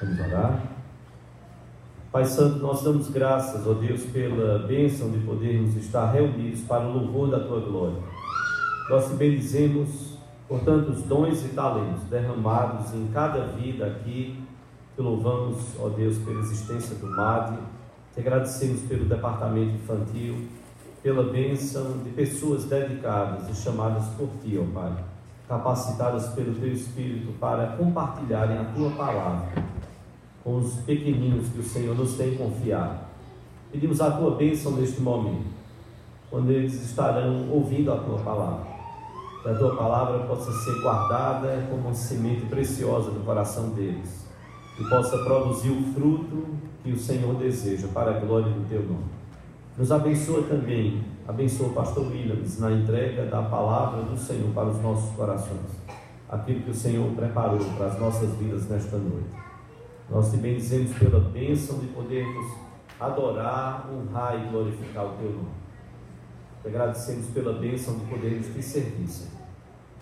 Vamos orar. Pai Santo, nós damos graças, ó Deus, pela bênção de podermos estar reunidos para o louvor da Tua glória. Nós te bendizemos por tantos dons e talentos derramados em cada vida aqui. Te louvamos, ó Deus, pela existência do MAD. Te agradecemos pelo departamento infantil, pela bênção de pessoas dedicadas e chamadas por Ti, ó Pai, capacitadas pelo Teu Espírito para compartilharem a Tua palavra com os pequeninos que o Senhor nos tem confiado. Pedimos a Tua bênção neste momento, quando eles estarão ouvindo a Tua palavra, que a Tua palavra possa ser guardada como uma semente preciosa no coração deles, e possa produzir o fruto que o Senhor deseja para a glória do Teu nome. Nos abençoa também, abençoa o pastor Williams na entrega da palavra do Senhor para os nossos corações, aquilo que o Senhor preparou para as nossas vidas nesta noite. Nós te bendizemos pela bênção de podermos adorar, honrar e glorificar o Teu nome. Te agradecemos pela bênção de podermos te servir, Senhor,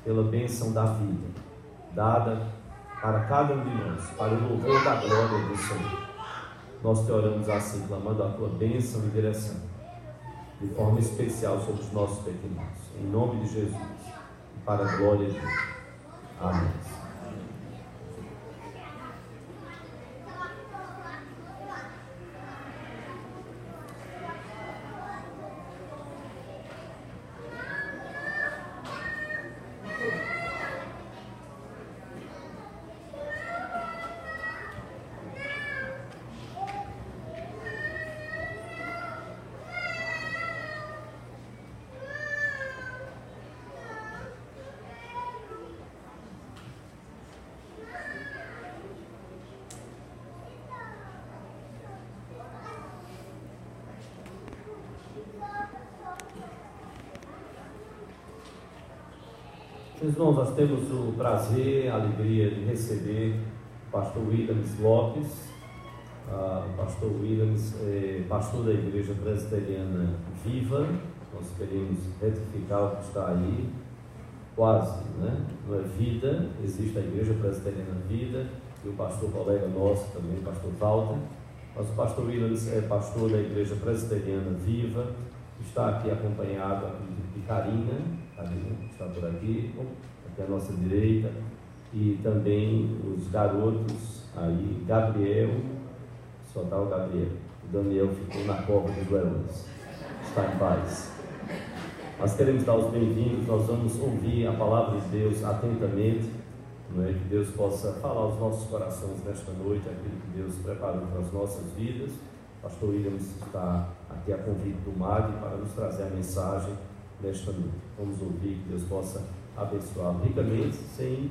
pela bênção da vida dada para cada um de nós, para o louvor da glória do Senhor. Nós te oramos assim, clamando a Tua bênção e direção, de forma especial sobre os nossos pequenos, em nome de Jesus, e para a glória de Deus. Amém. Meus irmãos, nós temos o prazer, a alegria de receber o pastor Williams Lopes. O pastor Williams é pastor da Igreja Presbiteriana Viva. Nós queremos retificar o que está aí, quase, né? Não é Vida, existe a Igreja Presbiteriana Vida, e o pastor colega nosso também, o pastor Walter. Mas o pastor Williams é pastor da Igreja Presbiteriana Viva, está aqui acompanhado de Karina, que está por aqui à nossa direita, e também os garotos aí, Gabriel, só está o Gabriel, o Daniel ficou na cova dos leões, está em paz. Nós queremos dar os bem-vindos, nós vamos ouvir a palavra de Deus atentamente, não é? Que Deus possa falar aos nossos corações nesta noite, aquilo que Deus preparou para as nossas vidas. O pastor Williams está aqui a convite do MAG para nos trazer a mensagem nesta noite. Vamos ouvir, que Deus possa abençoar ricamente, sem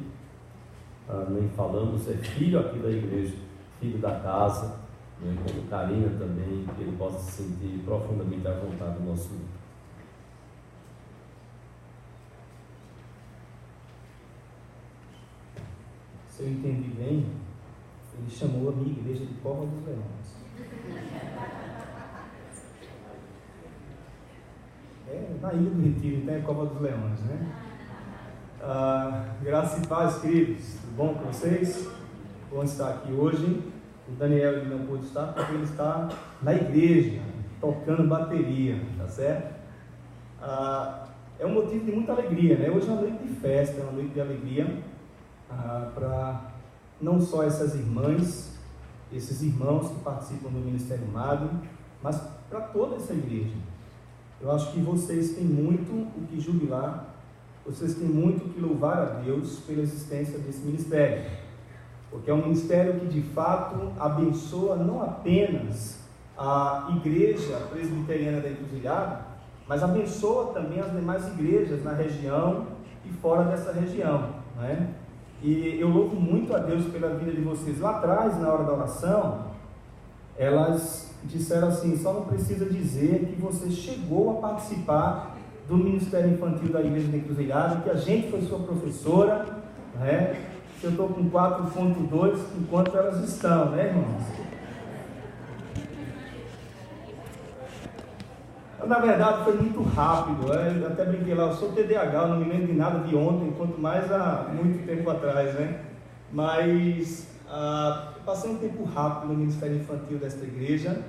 nem falamos, é filho aqui da igreja, filho da casa, né, como Karina também, que ele possa se sentir profundamente à vontade do nosso mundo. Se eu entendi bem, ele chamou a minha igreja de Cova dos Leões. Na Ilha do Retiro, então é Cova dos Leões, né? Graça e paz, queridos. Tudo bom com vocês? Bom estar aqui hoje. O Daniel ele não pôde estar porque ele está na igreja, tocando bateria, tá certo? É um motivo de muita alegria, né? Hoje é uma noite de festa, é uma noite de alegria para não só essas irmãs, esses irmãos que participam do Ministério MAD, mas para toda essa igreja. Eu acho que vocês têm muito o que jubilar, vocês têm muito o que louvar a Deus pela existência desse ministério, porque é um ministério que de fato abençoa não apenas a igreja presbiteriana da Encruzilhada, mas abençoa também as demais igrejas na região e fora dessa região, né? E eu louvo muito a Deus pela vida de vocês. Lá atrás, na hora da oração, elas disseram assim: só não precisa dizer que você chegou a participar do Ministério Infantil da Igreja da Encruzilhada, que a gente foi sua professora, né? Eu estou com 4.2 enquanto elas estão, né, irmãos? Na verdade foi muito rápido, eu até brinquei lá, eu sou TDAH, eu não me lembro de nada de ontem, quanto mais há muito tempo atrás, né? Mas Eu passei um tempo rápido no ministério infantil desta igreja,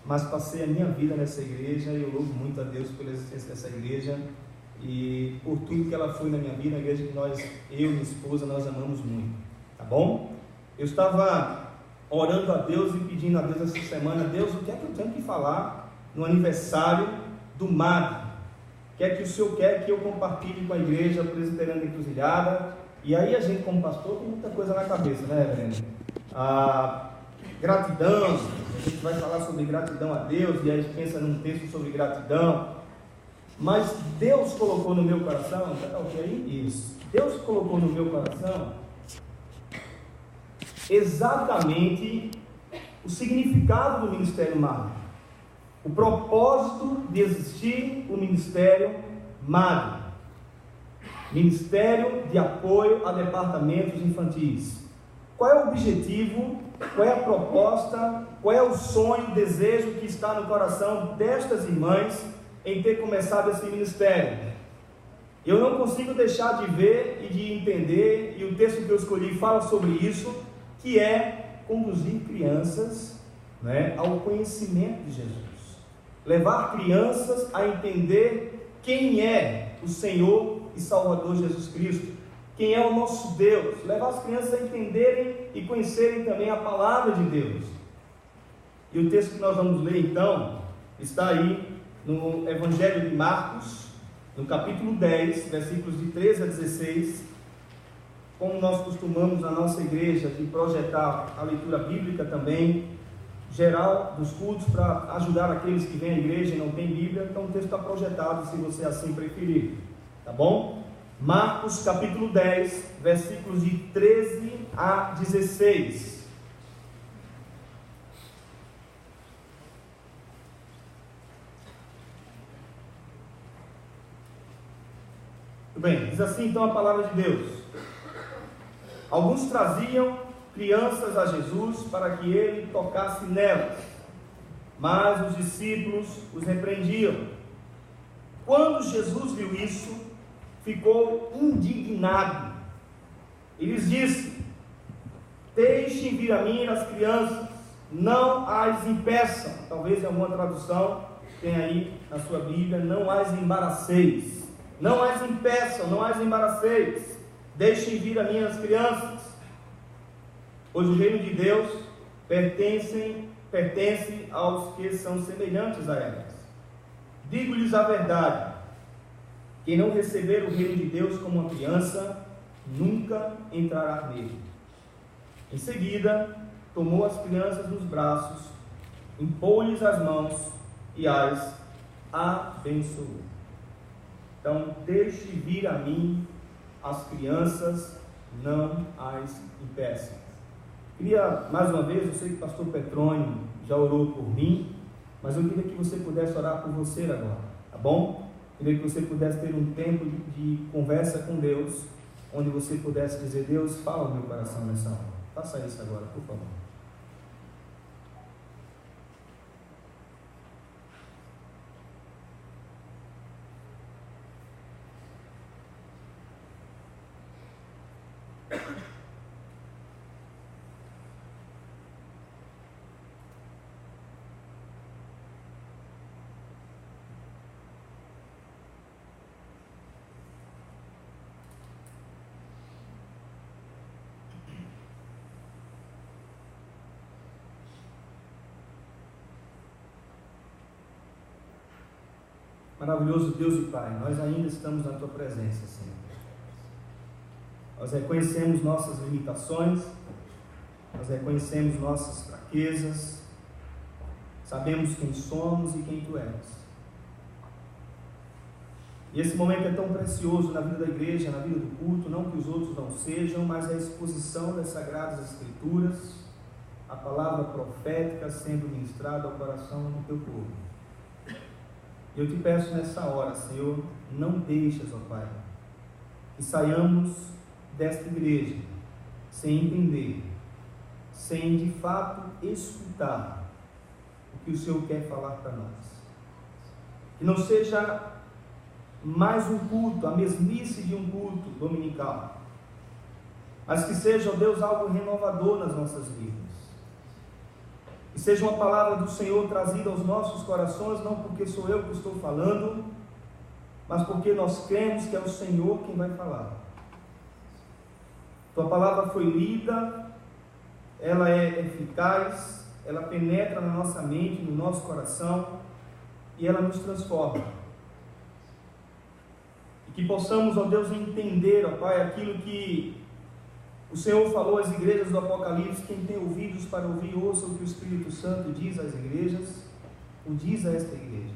mas passei a minha vida nessa igreja e eu louvo muito a Deus pela existência dessa igreja e por tudo que ela foi na minha vida, a igreja que eu e minha esposa, nós amamos muito, tá bom? Eu estava orando a Deus e pedindo a Deus essa semana: Deus, o que é que eu tenho que falar no aniversário do MAD? O que é que o Senhor quer que eu compartilhe com a igreja presbiteriana da Encruzilhada? E aí a gente, como pastor, tem muita coisa na cabeça, né, reverendo? Gratidão, a gente vai falar sobre gratidão a Deus, e aí a gente pensa num texto sobre gratidão, mas Deus colocou no meu coração, tá ok aí? Isso. Deus colocou no meu coração exatamente o significado do Ministério MAD, o propósito de existir o Ministério MAD, Ministério de Apoio a Departamentos Infantis. Qual é o objetivo, qual é a proposta, qual é o sonho, o desejo que está no coração destas irmãs em ter começado esse ministério? Eu não consigo deixar de ver e de entender, e o texto que eu escolhi fala sobre isso, que é conduzir crianças, né, ao conhecimento de Jesus, levar crianças a entender quem é o Senhor e Salvador Jesus Cristo, quem é o nosso Deus, levar as crianças a entenderem e conhecerem também a palavra de Deus. E o texto que nós vamos ler então está aí no Evangelho de Marcos, no capítulo 10, versículos de 13 a 16. Como nós costumamos na nossa igreja de projetar a leitura bíblica também geral dos cultos para ajudar aqueles que vêm à igreja e não têm Bíblia, então o texto está projetado se você assim preferir, tá bom? Marcos capítulo 10, versículos de 13 a 16. Muito bem, diz assim então a palavra de Deus: alguns traziam crianças a Jesus para que ele tocasse nelas, mas os discípulos os repreendiam. Quando Jesus viu isso, ficou indignado e lhes disse: deixem vir a mim as crianças, não as impeçam. Talvez em alguma tradução tem aí na sua Bíblia: não as embaraceis. Não as impeçam, não as embaraceis. Deixem vir a mim as crianças, pois o reino de Deus pertence aos que são semelhantes a elas. Digo-lhes a verdade: quem não receber o reino de Deus como uma criança, nunca entrará nele. Em seguida, tomou as crianças nos braços, impôs-lhes as mãos e as abençoou. Então, deixe vir a mim as crianças, não as impeçam. Queria, mais uma vez, eu sei que o pastor Petrônio já orou por mim, mas eu queria que você pudesse orar por você agora, tá bom? Queria que você pudesse ter um tempo de conversa com Deus, onde você pudesse dizer: Deus, fala no meu coração nessa hora. Faça isso agora, por favor. Maravilhoso Deus e Pai, nós ainda estamos na Tua presença, Senhor. Nós reconhecemos nossas limitações, nós reconhecemos nossas fraquezas, sabemos quem somos e quem Tu és. E esse momento é tão precioso na vida da igreja, na vida do culto, não que os outros não sejam, mas a exposição das Sagradas Escrituras, a palavra profética sendo ministrada ao coração do Teu povo. Eu te peço nessa hora, Senhor, não deixes, ó Pai, que saiamos desta igreja sem entender, sem de fato escutar o que o Senhor quer falar para nós. Que não seja mais um culto, a mesmice de um culto dominical, mas que seja, ó Deus, algo renovador nas nossas vidas. Que seja uma palavra do Senhor trazida aos nossos corações, não porque sou eu que estou falando, mas porque nós cremos que é o Senhor quem vai falar. Tua palavra foi lida, ela é eficaz, ela penetra na nossa mente, no nosso coração, e ela nos transforma. E que possamos, ó Deus, entender, ó Pai, aquilo que o Senhor falou às igrejas do Apocalipse. Quem tem ouvidos para ouvir, ouça o que o Espírito Santo diz às igrejas, o diz a esta igreja.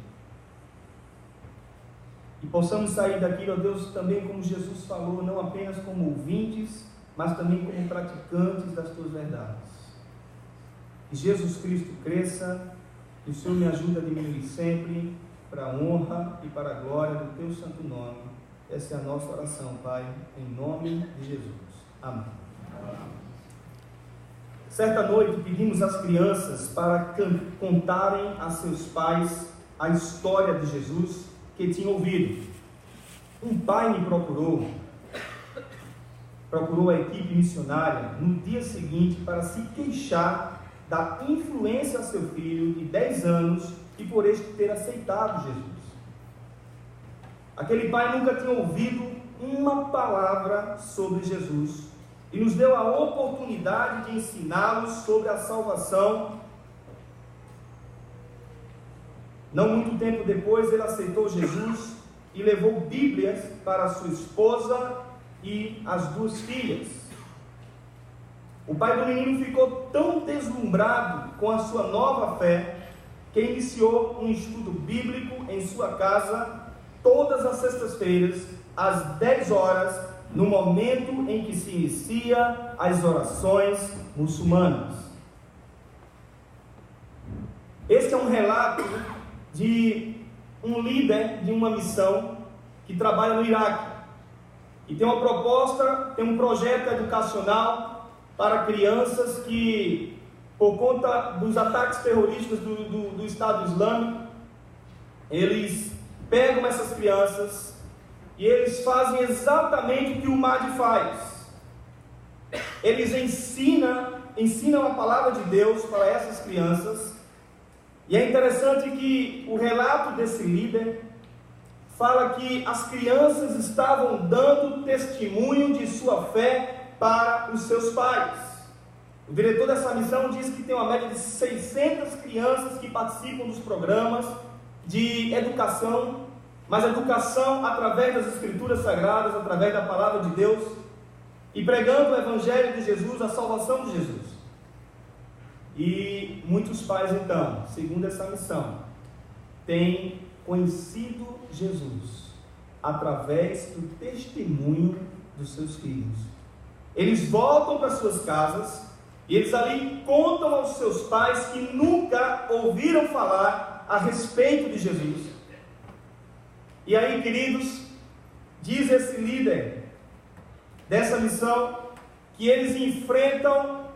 E possamos sair daqui, ó Deus, também como Jesus falou, não apenas como ouvintes, mas também como praticantes das tuas verdades. Que Jesus Cristo cresça, que o Senhor me ajude a diminuir sempre, para a honra e para a glória do teu santo nome. Essa é a nossa oração, Pai, em nome de Jesus. Amém. Certa noite pedimos às crianças para contarem a seus pais a história de Jesus que tinham ouvido. Um pai me procurou a equipe missionária no dia seguinte para se queixar da influência a seu filho de 10 anos e por este ter aceitado Jesus. Aquele pai nunca tinha ouvido uma palavra sobre Jesus e nos deu a oportunidade de ensiná-los sobre a salvação. Não muito tempo depois ele aceitou Jesus e levou Bíblias para sua esposa e as 2 filhas. O pai do menino ficou tão deslumbrado com a sua nova fé que iniciou um estudo bíblico em sua casa todas as sextas-feiras às 10 horas, no momento em que se inicia as orações muçulmanas. Este é um relato de um líder de uma missão que trabalha no Iraque e tem uma proposta, tem um projeto educacional para crianças que, por conta dos ataques terroristas do Estado Islâmico, eles pegam essas crianças e eles fazem exatamente o que o Mahdi faz. Eles ensinam a palavra de Deus para essas crianças. E é interessante que o relato desse líder fala que as crianças estavam dando testemunho de sua fé para os seus pais. O diretor dessa missão diz que tem uma média de 600 crianças que participam dos programas de educação, mas educação através das Escrituras Sagradas, através da Palavra de Deus, e pregando o Evangelho de Jesus, a salvação de Jesus. E muitos pais, então, segundo essa missão, têm conhecido Jesus através do testemunho dos seus filhos. Eles voltam para suas casas e eles ali contam aos seus pais que nunca ouviram falar a respeito de Jesus. E aí, queridos, diz esse líder dessa missão que eles enfrentam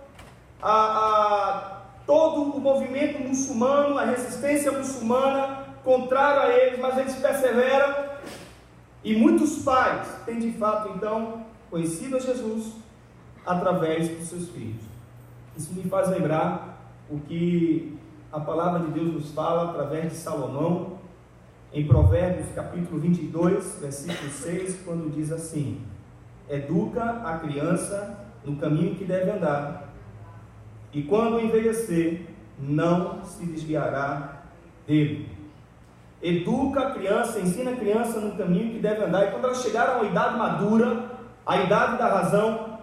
todo o movimento muçulmano, a resistência muçulmana contrária a eles, mas eles perseveram, e muitos pais têm de fato então conhecido a Jesus através dos seus filhos. Isso me faz lembrar o que a palavra de Deus nos fala através de Salomão em Provérbios capítulo 22, versículo 6, quando diz assim: educa a criança no caminho que deve andar, e quando envelhecer, não se desviará dele. Educa a criança, ensina a criança no caminho que deve andar, e quando ela chegar a uma idade madura, a idade da razão,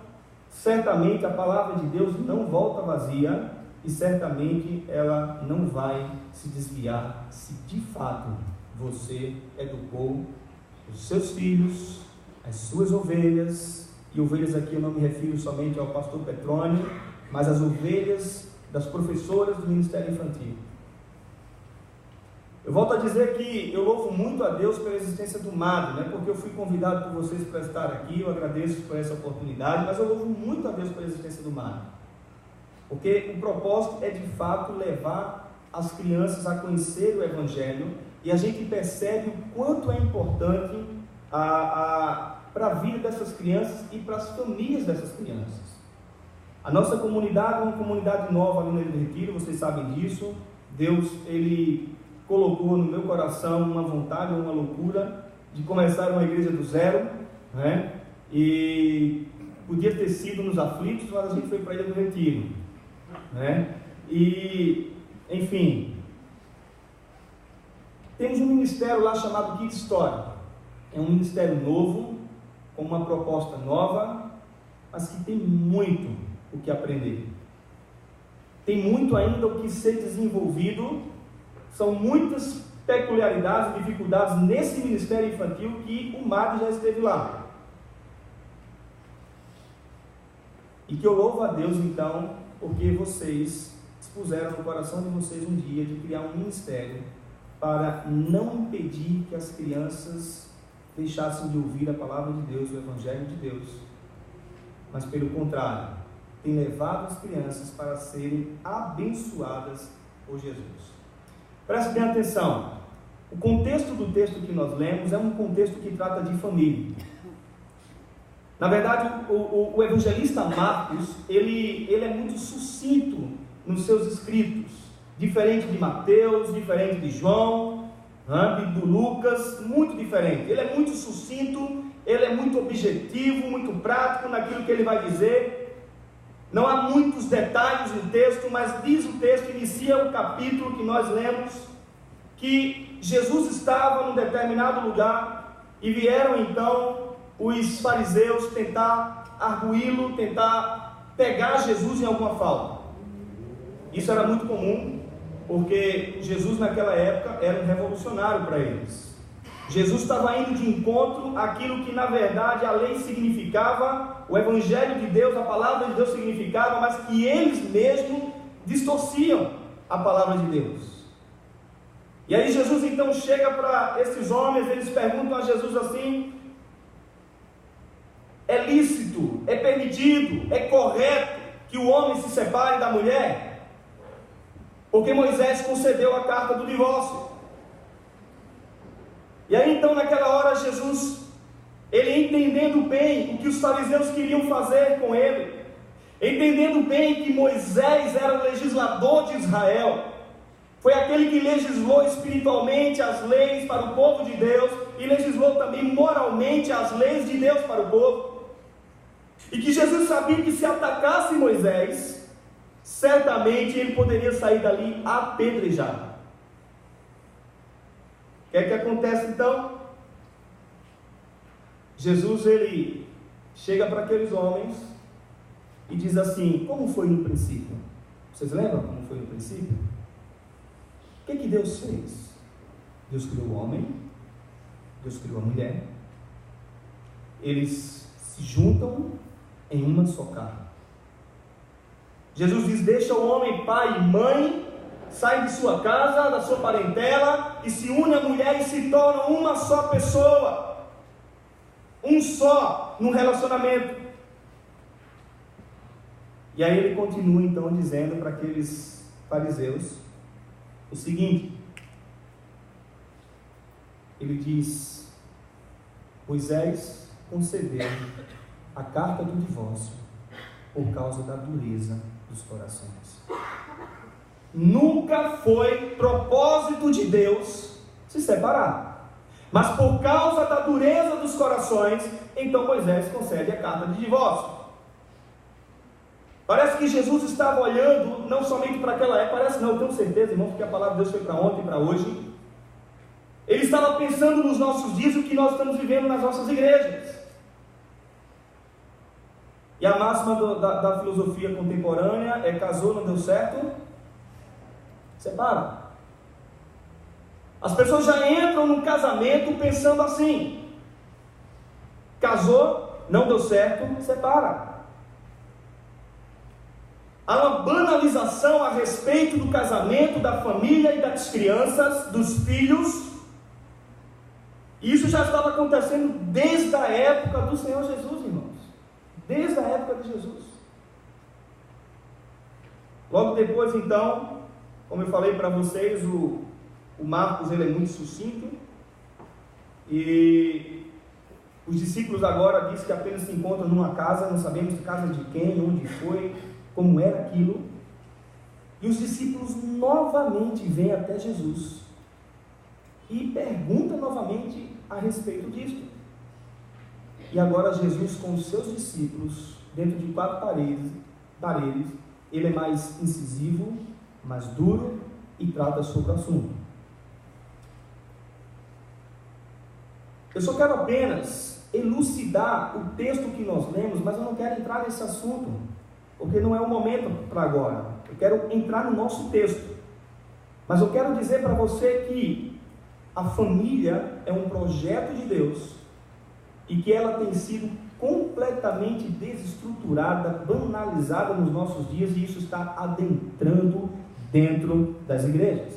certamente a palavra de Deus não volta vazia, e certamente ela não vai se desviar, se de fato você educou os seus filhos, as suas ovelhas, e ovelhas aqui eu não me refiro somente ao pastor Petrônio, mas as ovelhas das professoras do Ministério Infantil. Eu volto a dizer que eu louvo muito a Deus pela existência do MAD, né? Porque eu fui convidado por vocês para estar aqui, eu agradeço por essa oportunidade, mas eu louvo muito a Deus pela existência do MAD, porque o propósito é de fato levar as crianças a conhecer o Evangelho, e a gente percebe o quanto é importante para a vida dessas crianças e para as famílias dessas crianças. A nossa comunidade é uma comunidade nova ali no Ilha do Retiro, vocês sabem disso. Deus, Ele colocou no meu coração uma vontade, uma loucura de começar uma igreja do zero, né? E podia ter sido nos Aflitos, mas a gente foi para a Ilha do Retiro, né? E, enfim, temos um ministério lá chamado Kids Story. É um ministério novo, com uma proposta nova, mas que tem muito o que aprender. Tem muito ainda o que ser desenvolvido. São muitas peculiaridades e dificuldades nesse ministério infantil que o Mário já esteve lá. E que eu louvo a Deus então, porque vocês expuseram no coração de vocês um dia de criar um ministério para não impedir que as crianças deixassem de ouvir a palavra de Deus, o Evangelho de Deus, mas pelo contrário, tem levado as crianças para serem abençoadas por Jesus. Preste bem atenção, o contexto do texto que nós lemos é um contexto que trata de família. Na verdade, o evangelista Marcos, ele é muito sucinto nos seus escritos, diferente de Mateus, diferente de João, do Lucas, muito diferente. Ele é muito sucinto, ele é muito objetivo, muito prático naquilo que ele vai dizer. Não há muitos detalhes no texto, mas diz o texto, inicia o capítulo que nós lemos, que Jesus estava num determinado lugar e vieram então os fariseus tentar arguí-lo, tentar pegar Jesus em alguma falta. Isso era muito comum, porque Jesus naquela época era um revolucionário para eles. Jesus estava indo de encontro àquilo que na verdade a lei significava, o Evangelho de Deus, a palavra de Deus significava, mas que eles mesmos distorciam a palavra de Deus. E aí Jesus então chega para esses homens, eles perguntam a Jesus assim: é lícito, é permitido, é correto que o homem se separe da mulher? Porque Moisés concedeu a carta do divórcio. E aí então naquela hora Jesus, ele entendendo bem o que os fariseus queriam fazer com ele, entendendo bem que Moisés era o legislador de Israel, foi aquele que legislou espiritualmente as leis para o povo de Deus, e legislou também moralmente as leis de Deus para o povo, e que Jesus sabia que se atacasse Moisés, certamente ele poderia sair dali apedrejado. O que é que acontece então? Jesus, ele chega para aqueles homens e diz assim: como foi no princípio? Vocês lembram como foi no princípio? O que Deus fez? Deus criou o homem, Deus criou a mulher, eles se juntam em uma só carne. Jesus diz: deixa o homem pai e mãe, sai de sua casa, da sua parentela, e se une à mulher e se torna uma só pessoa, um só no relacionamento. E aí ele continua então dizendo para aqueles fariseus o seguinte, ele diz: Moisés concedeu a carta do divórcio por causa da dureza dos corações. Nunca foi propósito de Deus se separar, mas por causa da dureza dos corações, então Moisés concede a carta de divórcio. Parece que Jesus estava olhando não somente para aquela época, parece não, eu tenho certeza, irmão, porque a palavra de Deus foi para ontem e para hoje. Ele estava pensando nos nossos dias e o que nós estamos vivendo nas nossas igrejas. E a máxima da filosofia contemporânea é: casou, não deu certo, separa. As pessoas já entram no casamento pensando assim: casou, não deu certo, separa. Há uma banalização a respeito do casamento, da família e das crianças, dos filhos. E isso já estava acontecendo desde a época do Senhor Jesus, irmãos. Desde a época de Jesus. Logo depois, então, como eu falei para vocês, o Marcos ele é muito sucinto. E Os discípulos agora diz que apenas se encontram numa casa, não sabemos casa de quem, onde foi, como era aquilo. E os discípulos novamente vêm até Jesus e perguntam novamente a respeito disso. E agora Jesus com os seus discípulos, dentro de 4 paredes, ele é mais incisivo, mais duro e trata sobre o assunto. Eu só quero apenas elucidar o texto que nós lemos, mas eu não quero entrar nesse assunto, porque não é o momento para agora. Eu quero entrar no nosso texto. Mas eu quero dizer para você que a família é um projeto de Deus e que ela tem sido completamente desestruturada, banalizada nos nossos dias, e isso está adentrando dentro das igrejas.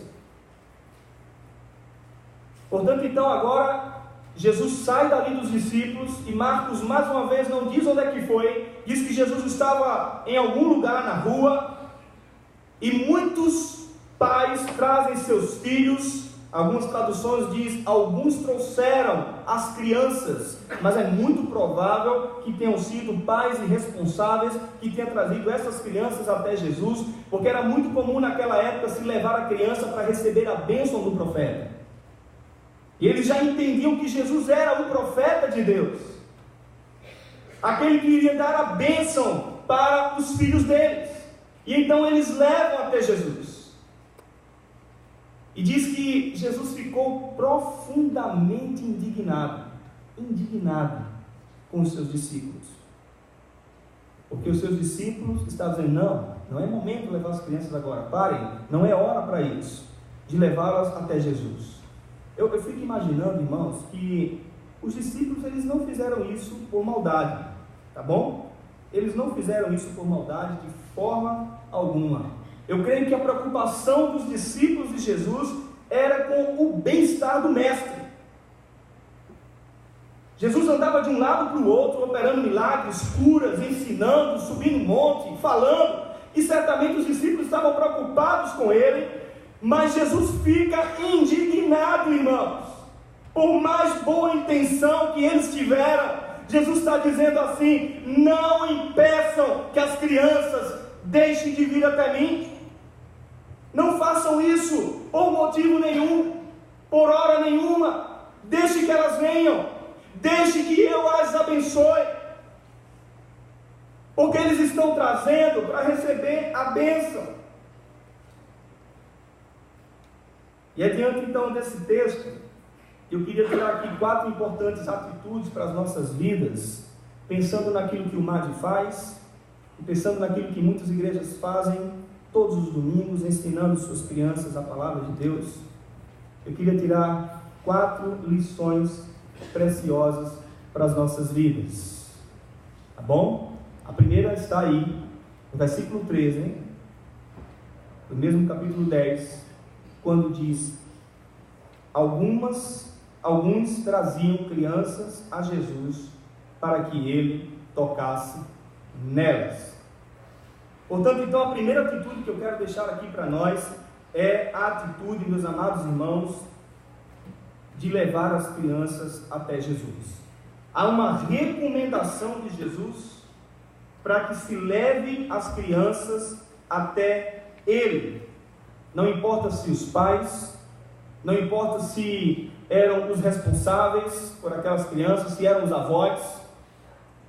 Portanto, então, agora Jesus sai dali dos discípulos, e Marcos mais uma vez não diz onde é que foi, diz que Jesus estava em algum lugar na rua, e muitos pais trazem seus filhos. Algumas traduções diz, alguns trouxeram as crianças, mas é muito provável que tenham sido pais irresponsáveis que tenham trazido essas crianças até Jesus, porque era muito comum naquela época se levar a criança para receber a bênção do profeta. E eles já entendiam que Jesus era o profeta de Deus, aquele que iria dar a bênção para os filhos deles. E então eles levam até Jesus. E diz que Jesus ficou profundamente indignado com os seus discípulos. Porque os seus discípulos estavam dizendo, não é momento de levar as crianças agora, parem, não é hora para isso, de levá-las até Jesus. Eu fico imaginando, irmãos, que os discípulos, eles não fizeram isso por maldade, tá bom? Eles não fizeram isso por maldade de forma alguma. Eu creio que a preocupação dos discípulos de Jesus era com o bem-estar do mestre. Jesus andava de um lado para o outro, operando milagres, curas, ensinando, subindo monte, falando, e certamente os discípulos estavam preocupados com ele, mas Jesus fica indignado, irmãos. Por mais boa intenção que eles tiveram, Jesus está dizendo assim: não impeçam que as crianças deixem de vir até mim. Não façam isso por motivo nenhum, por hora nenhuma. Deixe que elas venham, deixe que eu as abençoe, porque eles estão trazendo para receber a bênção. E adiante então desse texto, eu queria tirar aqui 4 importantes atitudes para as nossas vidas, pensando naquilo que o MAD faz, e pensando naquilo que muitas igrejas fazem todos os domingos, ensinando suas crianças a palavra de Deus. Eu queria tirar 4 lições preciosas para as nossas vidas, tá bom? A primeira está aí, no versículo 13, do mesmo capítulo 10, quando diz: alguns traziam crianças a Jesus para que ele tocasse nelas. Portanto, então, a primeira atitude que eu quero deixar aqui para nós é a atitude, meus amados irmãos, de levar as crianças até Jesus. Há uma recomendação de Jesus para que se leve as crianças até Ele. Não importa se os pais, não importa se eram os responsáveis por aquelas crianças, se eram os avós,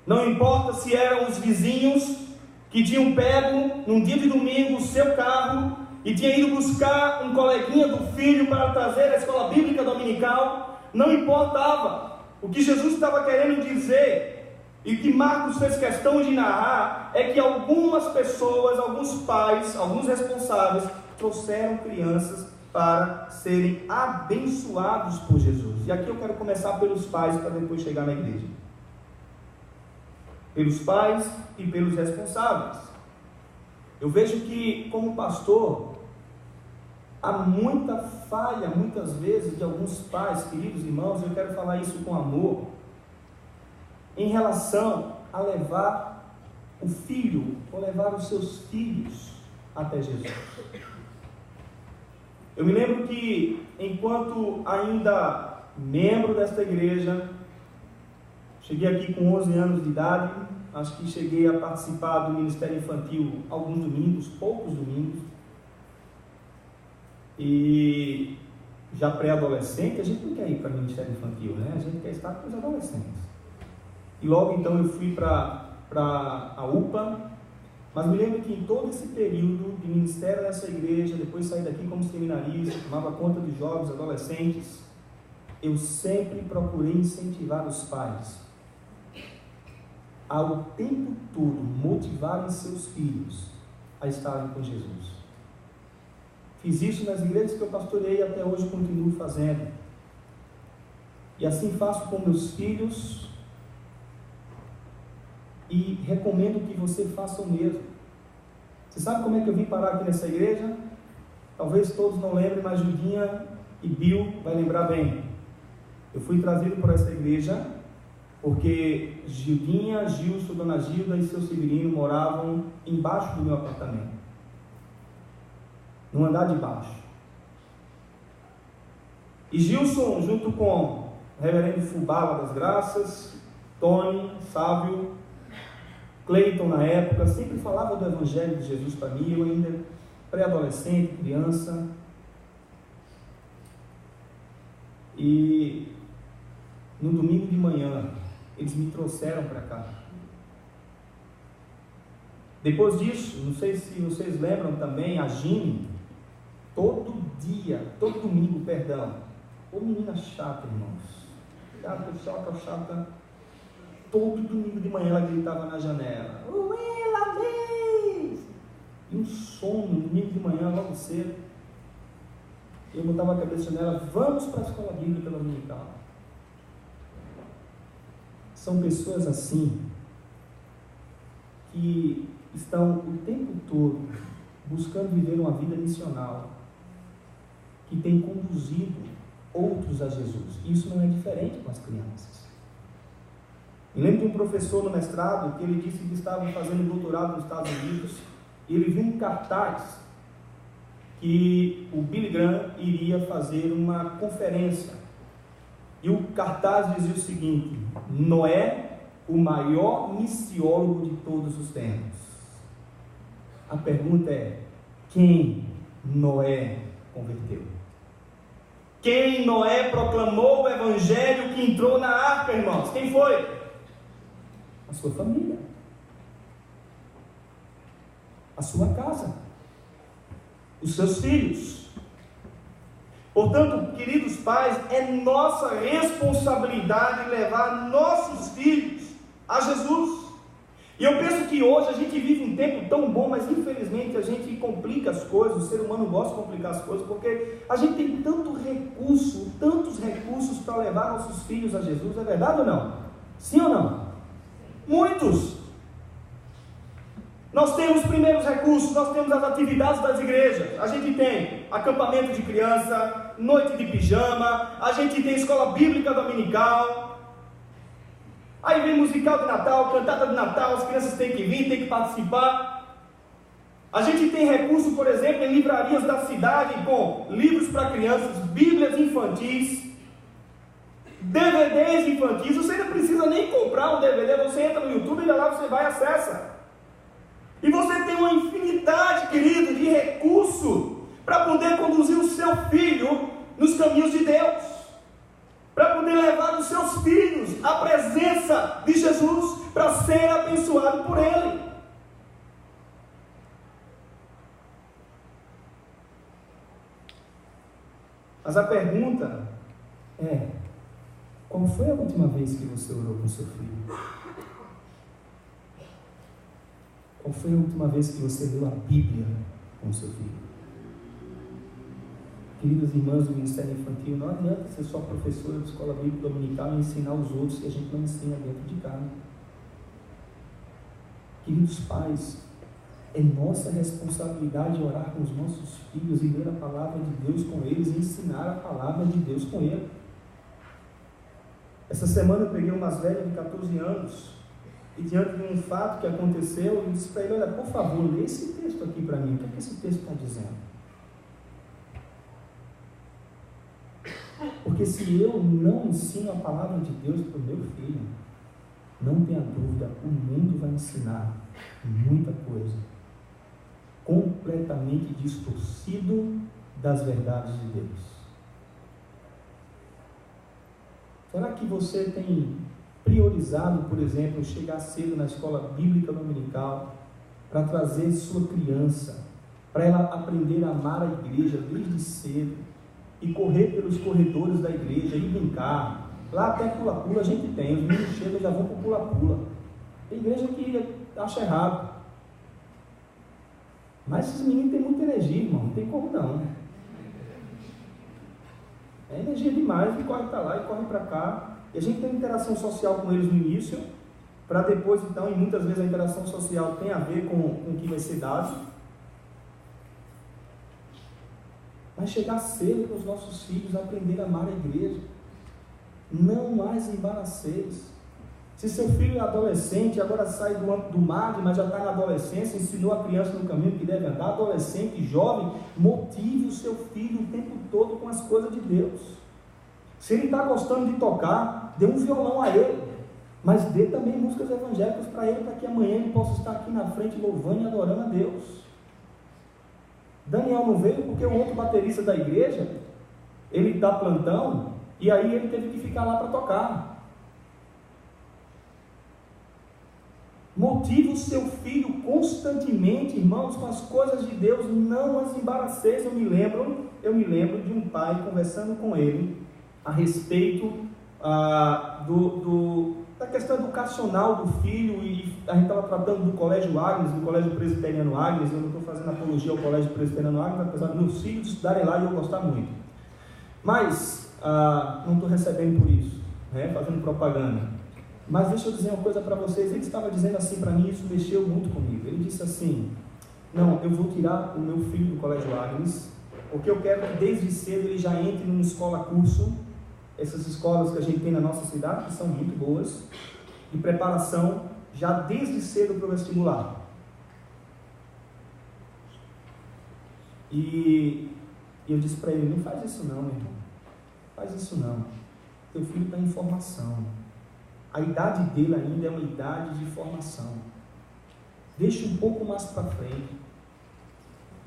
não importa se eram os vizinhos que tinham pego num dia de domingo o seu carro e tinha ido buscar um coleguinha do filho para trazer a escola bíblica dominical. Não importava. O que Jesus estava querendo dizer, e que Marcos fez questão de narrar, é que algumas pessoas, alguns pais, alguns responsáveis trouxeram crianças para serem abençoados por Jesus. E aqui eu quero começar pelos pais, para depois chegar na igreja. Pelos pais e pelos responsáveis. Eu vejo que, como pastor, há muita falha, muitas vezes, de alguns pais, queridos irmãos, eu quero falar isso com amor, em relação a levar o filho, ou levar os seus filhos até Jesus. Eu me lembro que, enquanto ainda membro desta igreja, Cheguei aqui com 11 anos de idade, acho que cheguei a participar do Ministério Infantil alguns domingos, poucos domingos. E já pré-adolescente, a gente não quer ir para o Ministério Infantil, né? A gente quer estar com os adolescentes. E logo então eu fui para a UPA, mas me lembro que em todo esse período de ministério nessa igreja, depois saí daqui como seminarista, tomava conta de jovens, adolescentes, eu sempre procurei incentivar os pais a o tempo todo motivarem seus filhos a estarem com Jesus. Fiz isso nas igrejas que eu pastorei e até hoje continuo fazendo. E assim faço com meus filhos e recomendo que você faça o mesmo. Você sabe como é que eu vim parar aqui nessa igreja? Talvez todos não lembrem, mas Judinha e Bill vai lembrar bem. Eu fui trazido por essa igreja porque Judinha, Gilson, Dona Gilda e seu Severino moravam embaixo do meu apartamento, no andar de baixo. E Gilson, junto com o reverendo Fubá das Graças, Tony, Sávio, Cleiton na época, sempre falava do Evangelho de Jesus para mim, eu ainda pré-adolescente, criança. E no domingo de manhã, eles me trouxeram para cá. Depois disso, não sei se vocês lembram também, a Gine, todo domingo, ô menina chata, irmãos, chata, todo domingo de manhã ela gritava na janela, ela vez! E um sono, domingo de manhã, logo cedo, eu botava a cabeça nela, vamos para a escola bíblica dominical. São pessoas assim, que estão o tempo todo buscando viver uma vida missional, que tem conduzido outros a Jesus. Isso não é diferente com as crianças. Me lembro de um professor no mestrado que ele disse que estava fazendo doutorado nos Estados Unidos e ele viu um cartaz que o Billy Graham iria fazer uma conferência. E o cartaz dizia o seguinte: Noé, o maior missiólogo de todos os tempos. A pergunta é: quem Noé converteu? Quem Noé proclamou o evangelho que entrou na arca, irmãos? Quem foi? A sua família, a sua casa, os seus filhos. Portanto, queridos pais, é nossa responsabilidade levar nossos filhos a Jesus. E eu penso que hoje a gente vive um tempo tão bom, mas infelizmente a gente complica as coisas, o ser humano gosta de complicar as coisas, porque a gente tem tantos recursos para levar nossos filhos a Jesus. É verdade ou não? Sim ou não? Muitos. Nós temos primeiros recursos, nós temos as atividades das igrejas, a gente tem acampamento de criança, noite de pijama, a gente tem escola bíblica dominical, aí vem musical de Natal, cantada de Natal, as crianças têm que vir, têm que participar. A gente tem recurso, por exemplo, em livrarias da cidade, com livros para crianças, bíblias infantis, DVDs infantis. Você não precisa nem comprar um DVD, você entra no YouTube e lá você vai e acessa. E você tem uma infinidade, querido, de recurso para poder conduzir o seu filho nos caminhos de Deus, para poder levar os seus filhos à presença de Jesus, para ser abençoado por Ele. Mas a pergunta é: qual foi a última vez que você orou com seu filho? Qual foi a última vez que você leu a Bíblia com seu filho? Queridas irmãs do Ministério Infantil, não adianta ser só professora de escola bíblica dominical e ensinar os outros que a gente não ensina dentro de casa. Queridos pais, é nossa responsabilidade orar com os nossos filhos e ler a palavra de Deus com eles e ensinar a palavra de Deus com eles. Essa semana eu peguei uma mais velha de 14 anos e diante de um fato que aconteceu, eu disse para ele: olha, por favor, lê esse texto aqui para mim, o que é que esse texto está dizendo? Porque se eu não ensino a palavra de Deus para o meu filho, não tenha dúvida, o mundo vai ensinar muita coisa completamente distorcido das verdades de Deus. Será que você tem priorizado, por exemplo, chegar cedo na escola bíblica dominical para trazer sua criança, para ela aprender a amar a igreja desde cedo e correr pelos corredores da igreja e brincar? Lá até pula-pula a gente tem, os meninos chegam e já vão para o pula-pula. Tem igreja que acha errado. Mas esses meninos têm muita energia, irmão, não tem como não. É energia demais, e corre para lá e corre para cá. E a gente tem interação social com eles no início, para depois então, e muitas vezes a interação social tem a ver com o que vai ser dado. Mas chegar cedo para os nossos filhos aprender a amar a igreja. Não mais embaraceis. Se seu filho é adolescente, agora sai do âmbito do MAG, mas já está na adolescência, ensinou a criança no caminho que deve andar, adolescente, jovem, motive o seu filho o tempo todo com as coisas de Deus. Se ele está gostando de tocar, dê um violão a ele, mas dê também músicas evangélicas para ele, para que amanhã ele possa estar aqui na frente louvando e adorando a Deus. Daniel não veio porque o outro baterista da igreja, ele dá plantão, e aí ele teve que ficar lá para tocar. Motive o seu filho constantemente, irmãos, com as coisas de Deus, não as embaraceis. Eu me lembro de um pai conversando com ele a respeito da questão educacional do filho, e a gente estava tratando do Colégio Agnes, do Colégio Presbiteriano Agnes. Eu não estou fazendo apologia ao Colégio Presbiteriano Agnes, apesar dos meus filhos estudarem lá e eu gostar muito. Mas não estou recebendo por isso, né, fazendo propaganda. Mas deixa eu dizer uma coisa para vocês. Ele estava dizendo assim para mim, isso mexeu muito comigo. Ele disse assim: não, eu vou tirar o meu filho do Colégio Agnes, porque eu quero que desde cedo ele já entre numa escola-curso, essas escolas que a gente tem na nossa cidade, que são muito boas, de preparação, já desde cedo para o vestibular. E eu disse para ele: não faz isso não, meu irmão, faz isso não, teu filho está em formação. A idade dele ainda é uma idade de formação. Deixa um pouco mais para frente.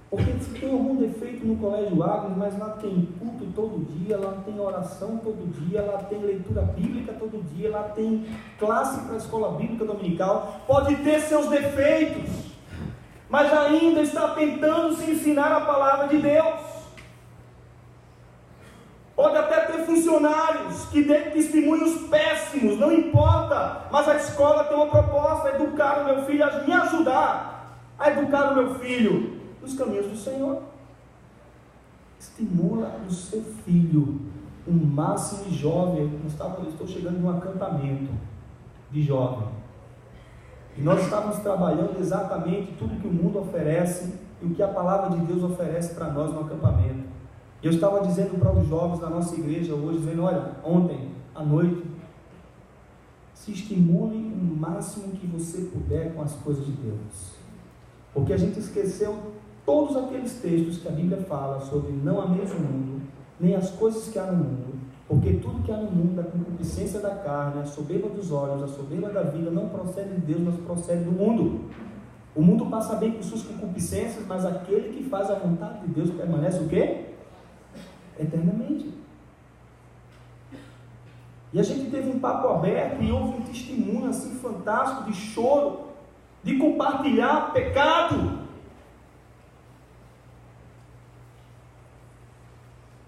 Porque se tem algum defeito no Colégio Agnes, mas lá tem culto todo dia, lá tem oração todo dia, lá tem leitura bíblica todo dia, lá tem classe para a escola bíblica dominical, pode ter seus defeitos, mas ainda está tentando se ensinar a palavra de Deus. Pode até ter funcionários que dêem testemunhos péssimos, não importa, mas a escola tem uma proposta: educar o meu filho, me ajudar a educar o meu filho nos caminhos do Senhor. Estimula o seu filho, o máximo de jovem. Eu estou chegando num acampamento de jovem, e nós estávamos trabalhando exatamente tudo que o mundo oferece e o que a palavra de Deus oferece para nós no acampamento. Eu estava dizendo para os jovens da nossa igreja hoje, dizendo: olha, ontem à noite, se estimule o máximo que você puder com as coisas de Deus, porque a gente esqueceu todos aqueles textos que a Bíblia fala sobre não ameis o mundo, nem as coisas que há no mundo, porque tudo que há no mundo, a concupiscência da carne, a soberba dos olhos, a soberba da vida, não procede de Deus, mas procede do mundo. O mundo passa bem com suas concupiscências, mas aquele que faz a vontade de Deus permanece o quê? Eternamente. E a gente teve um papo aberto e houve um testemunho assim fantástico de choro, de compartilhar pecado,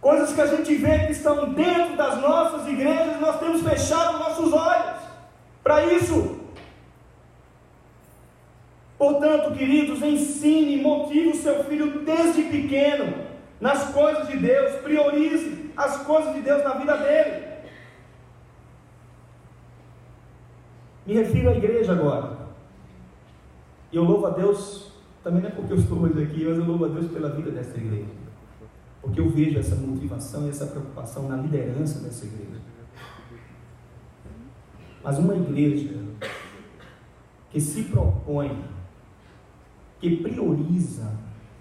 coisas que a gente vê que estão dentro das nossas igrejas e nós temos fechado nossos olhos para isso. Portanto, queridos, ensine, motive o seu filho desde pequeno nas coisas de Deus, priorize as coisas de Deus na vida dele. Me refiro à igreja agora. E eu louvo a Deus, também não é porque eu estou hoje aqui, mas eu louvo a Deus pela vida dessa igreja, porque eu vejo essa motivação e essa preocupação na liderança dessa igreja. Mas uma igreja que se propõe, que prioriza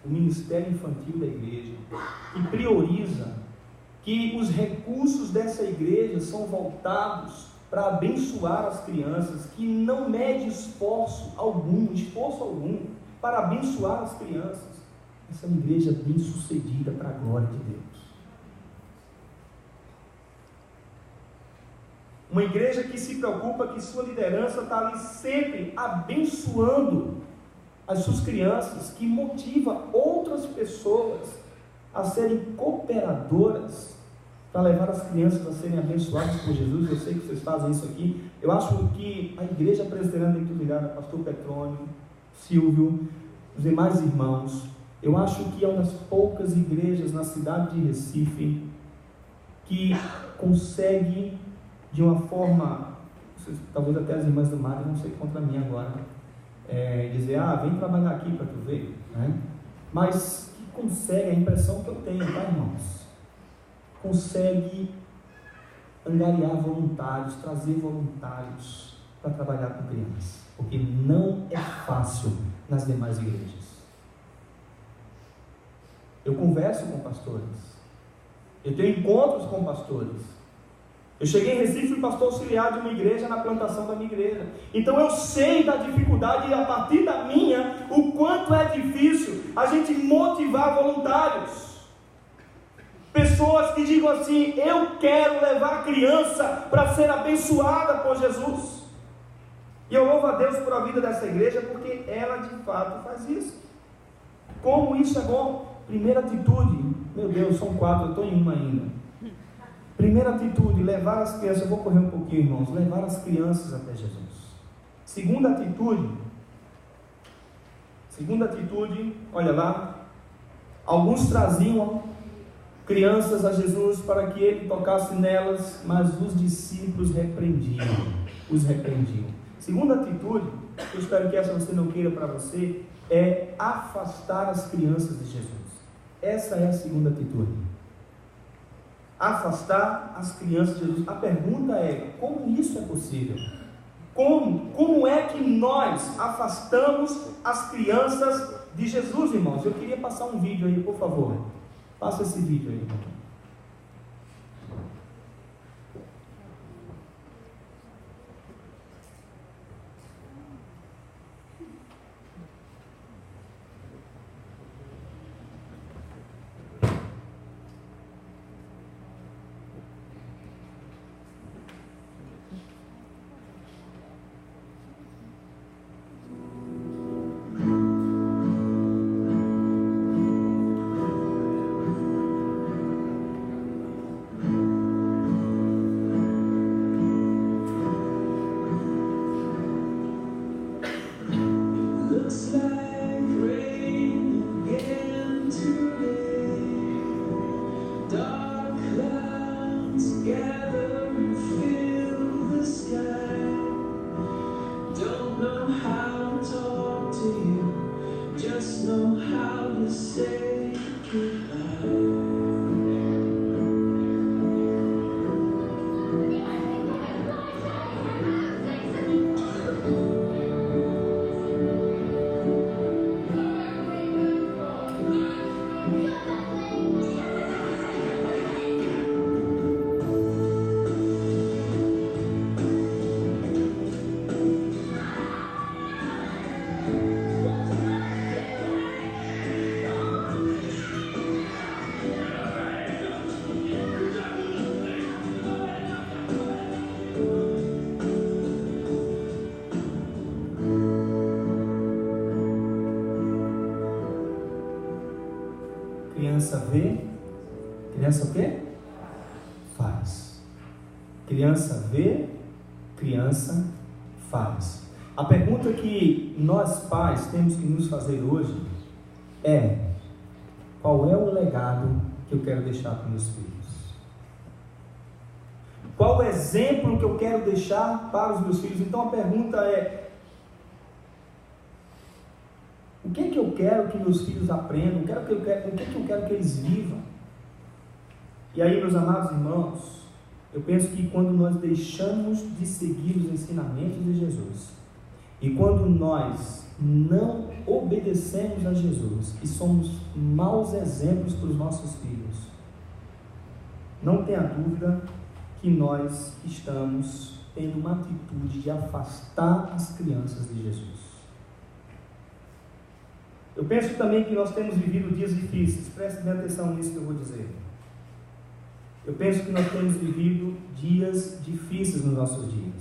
o ministério infantil da igreja, que prioriza que os recursos dessa igreja são voltados para abençoar as crianças, que não mede esforço algum para abençoar as crianças. Essa é uma igreja bem sucedida para a glória de Deus. Uma igreja que se preocupa que sua liderança está ali sempre abençoando as suas crianças, que motiva outras pessoas a serem cooperadoras para levar as crianças a serem abençoadas por Jesus. Eu sei que vocês fazem isso aqui. Eu acho que a igreja presbiteriana de Leitura Ligada, pastor Petrônio, Silvio, os demais irmãos, eu acho que é uma das poucas igrejas na cidade de Recife que consegue, de uma forma, talvez até as irmãs do Mário, não sei contra mim agora, dizer, vem trabalhar aqui para tu ver, né? Mas que consegue, a impressão que eu tenho, tá, irmãos? Consegue angariar voluntários, trazer voluntários para trabalhar com crianças, porque não é fácil nas demais igrejas. Eu converso com pastores, eu tenho encontros com pastores. Eu cheguei em Recife e fui pastor auxiliar de uma igreja na plantação da minha igreja. Então eu sei da dificuldade, e a partir da minha, o quanto é difícil a gente motivar voluntários. Pessoas que digam assim, eu quero levar a criança para ser abençoada por Jesus. E eu louvo a Deus por a vida dessa igreja, porque ela de fato faz isso. Como isso é bom. Primeira atitude, meu Deus, são 4, eu estou em uma ainda. Primeira atitude, levar as crianças, eu vou correr um pouquinho, irmãos, levar as crianças até Jesus. Segunda atitude, olha lá, alguns traziam crianças a Jesus para que ele tocasse nelas, mas os discípulos os repreendiam. Segunda atitude, eu espero que essa você não queira para você, é afastar as crianças de Jesus. Essa é a segunda atitude. Afastar as crianças de Jesus. A pergunta é, como isso é possível? Como é que nós afastamos as crianças de Jesus, irmãos? Eu queria passar um vídeo aí, por favor. Passa esse vídeo aí, irmão. Criança vê, criança o quê? Faz. Criança vê, criança faz. A pergunta que nós pais temos que nos fazer hoje é: qual é o legado que eu quero deixar para meus filhos? Qual o exemplo que eu quero deixar para os meus filhos? Então a pergunta é: o que é que eu quero que meus filhos aprendam? O que é que eu quero que eles vivam? E aí, meus amados irmãos, eu penso que quando nós deixamos de seguir os ensinamentos de Jesus, e quando nós não obedecemos a Jesus, e somos maus exemplos para os nossos filhos, não tenha dúvida que nós estamos tendo uma atitude de afastar as crianças de Jesus. Eu penso também que nós temos vivido dias difíceis. Preste bem atenção nisso que eu vou dizer. Eu penso que nós temos vivido dias difíceis nos nossos dias.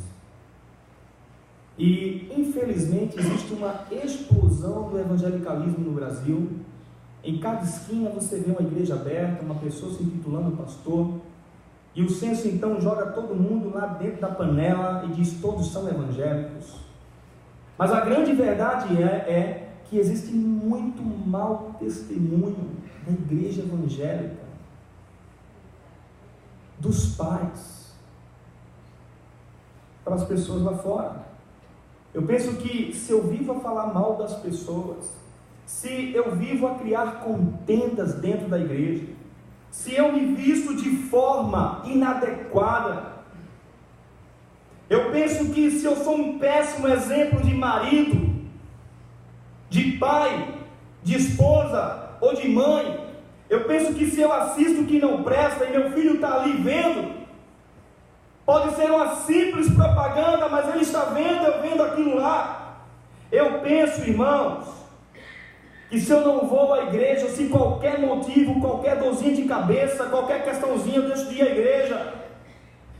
E, infelizmente, existe uma explosão do evangelicalismo no Brasil. Em cada esquina você vê uma igreja aberta, uma pessoa se intitulando pastor, e o censo então joga todo mundo lá dentro da panela e diz: todos são evangélicos. Mas a grande verdade é que existe muito mau testemunho da igreja evangélica, dos pais, para as pessoas lá fora. Eu penso que se eu vivo a falar mal das pessoas, se eu vivo a criar contendas dentro da igreja, se eu me visto de forma inadequada, eu penso que se eu sou um péssimo exemplo de marido, de pai, de esposa ou de mãe, eu penso que se eu assisto o que não presta e meu filho está ali vendo, pode ser uma simples propaganda, mas ele está vendo, eu vendo aquilo lá. Eu penso, irmãos, que se eu não vou à igreja, se qualquer motivo, qualquer dorzinha de cabeça, qualquer questãozinha eu deixo de ir à igreja,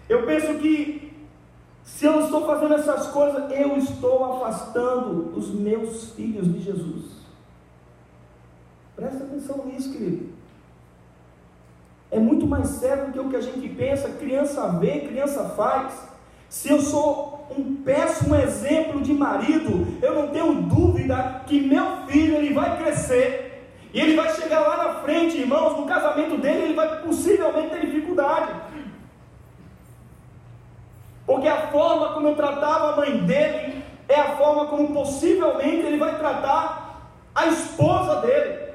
eu penso que se eu estou fazendo essas coisas, eu estou afastando os meus filhos de Jesus. Presta atenção nisso, querido. É muito mais sério do que o que a gente pensa. Criança vê, criança faz. Se eu sou um péssimo exemplo de marido, eu não tenho dúvida que meu filho, ele vai crescer e ele vai chegar lá na frente, irmãos, no casamento dele, ele vai possivelmente ter dificuldade. Porque a forma como eu tratava a mãe dele é a forma como possivelmente ele vai tratar a esposa dele.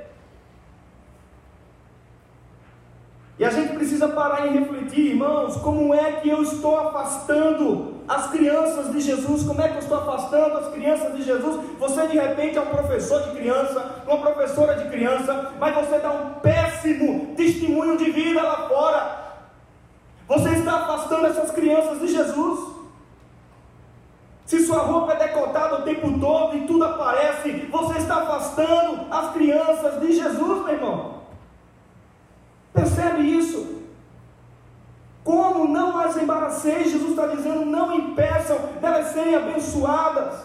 E a gente precisa parar e refletir, irmãos, como é que eu estou afastando as crianças de Jesus? Como é que eu estou afastando as crianças de Jesus? Você de repente é um professor de criança, uma professora de criança, mas você dá um péssimo testemunho de vida lá fora. Você está afastando essas crianças de Jesus. Se sua roupa é decotada o tempo todo e tudo aparece, você está afastando as crianças de Jesus, meu irmão. Percebe isso? Como não as embaraceis, Jesus está dizendo, não impeçam delas serem abençoadas.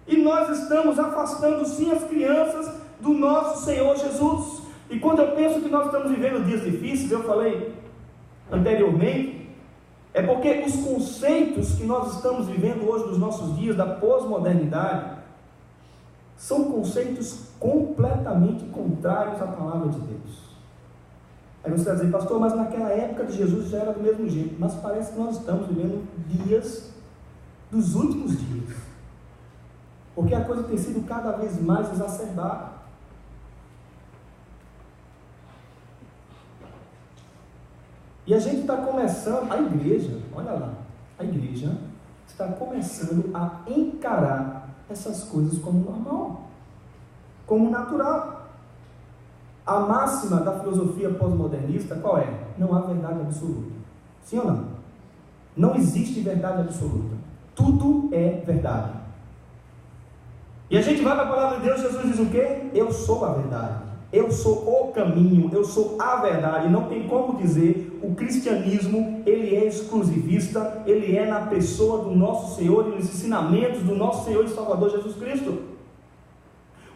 E nós estamos afastando sim as crianças do nosso Senhor Jesus. E quando eu penso que nós estamos vivendo dias difíceis, eu falei anteriormente, é porque os conceitos que nós estamos vivendo hoje nos nossos dias da pós-modernidade são conceitos completamente contrários à palavra de Deus. Aí você vai dizer, pastor, mas naquela época de Jesus já era do mesmo jeito. Mas parece que nós estamos vivendo dias dos últimos dias, porque a coisa tem sido cada vez mais exacerbada. E a gente está começando, a igreja, olha lá, a igreja está começando a encarar essas coisas como normal, como natural. A máxima da filosofia pós-modernista qual é? Não há verdade absoluta. Sim ou não? Não existe verdade absoluta. Tudo é verdade. E a gente vai para a palavra de Deus, Jesus diz o quê? Eu sou a verdade. Eu sou o caminho, eu sou a verdade. Não tem como dizer, o cristianismo, ele é exclusivista, ele é na pessoa do nosso Senhor e nos ensinamentos do nosso Senhor e Salvador Jesus Cristo.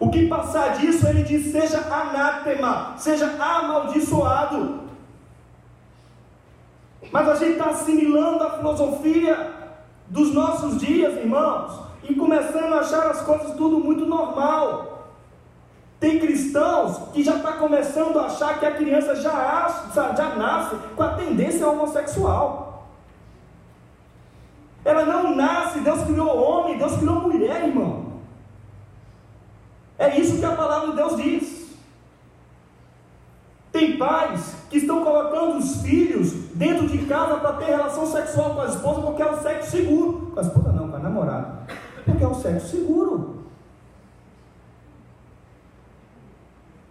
O que passar disso, ele diz, seja anátema, seja amaldiçoado. Mas a gente está assimilando a filosofia dos nossos dias, irmãos, e começando a achar as coisas tudo muito normal. Tem cristãos que já estão começando a achar que a criança já nasce com a tendência homossexual. Ela não nasce, Deus criou homem, Deus criou mulher, irmão. É isso que a palavra de Deus diz. Tem pais que estão colocando os filhos dentro de casa para ter relação sexual com a esposa porque é um sexo seguro. Com a esposa não, com a namorada. Porque é um sexo seguro.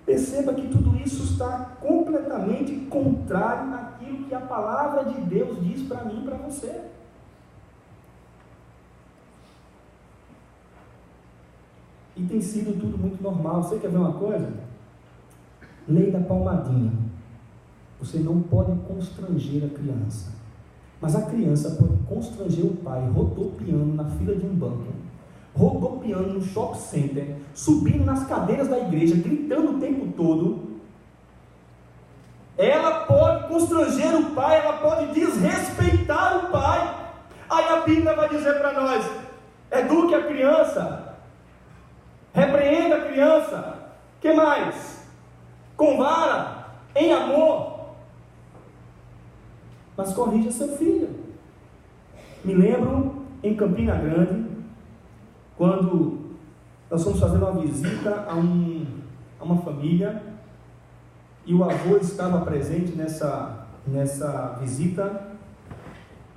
Perceba que tudo isso está completamente contrário àquilo que a palavra de Deus diz para mim e para você. e tem sido tudo muito normal. Você quer ver uma coisa? Lei da palmadinha. Você não pode constranger a criança, mas a criança pode constranger o pai rodopiando na fila de um banco, rodopiando no shopping center, subindo nas cadeiras da igreja, gritando o tempo todo. Ela pode constranger o pai, ela pode desrespeitar o pai. Aí a Bíblia vai dizer para nós: eduque a criança, repreenda a criança, que mais? Com vara, em amor, mas corrija seu filho. Me lembro em Campina Grande, quando nós fomos fazer uma visita a uma família, e o avô estava presente nessa visita,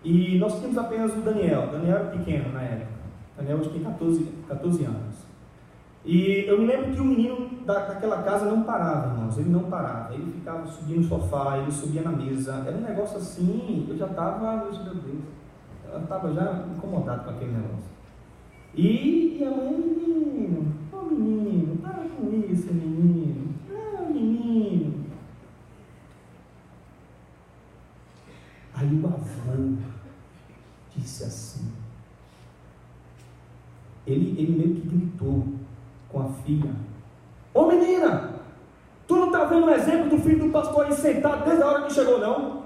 e nós tínhamos apenas o Daniel era pequeno na época, Daniel tinha 14 anos, e eu me lembro que o menino daquela casa não parava, irmãos, ele não parava, ele ficava subindo no sofá, ele subia na mesa, era um negócio assim, eu já estava, meu Deus, eu estava já incomodado com aquele negócio, e a mãe, menino, para com isso, menino. Aí o avô disse assim, ele meio que gritou com a filha: ô menina, tu não está vendo o exemplo do filho do pastor aí sentado desde a hora que chegou, não?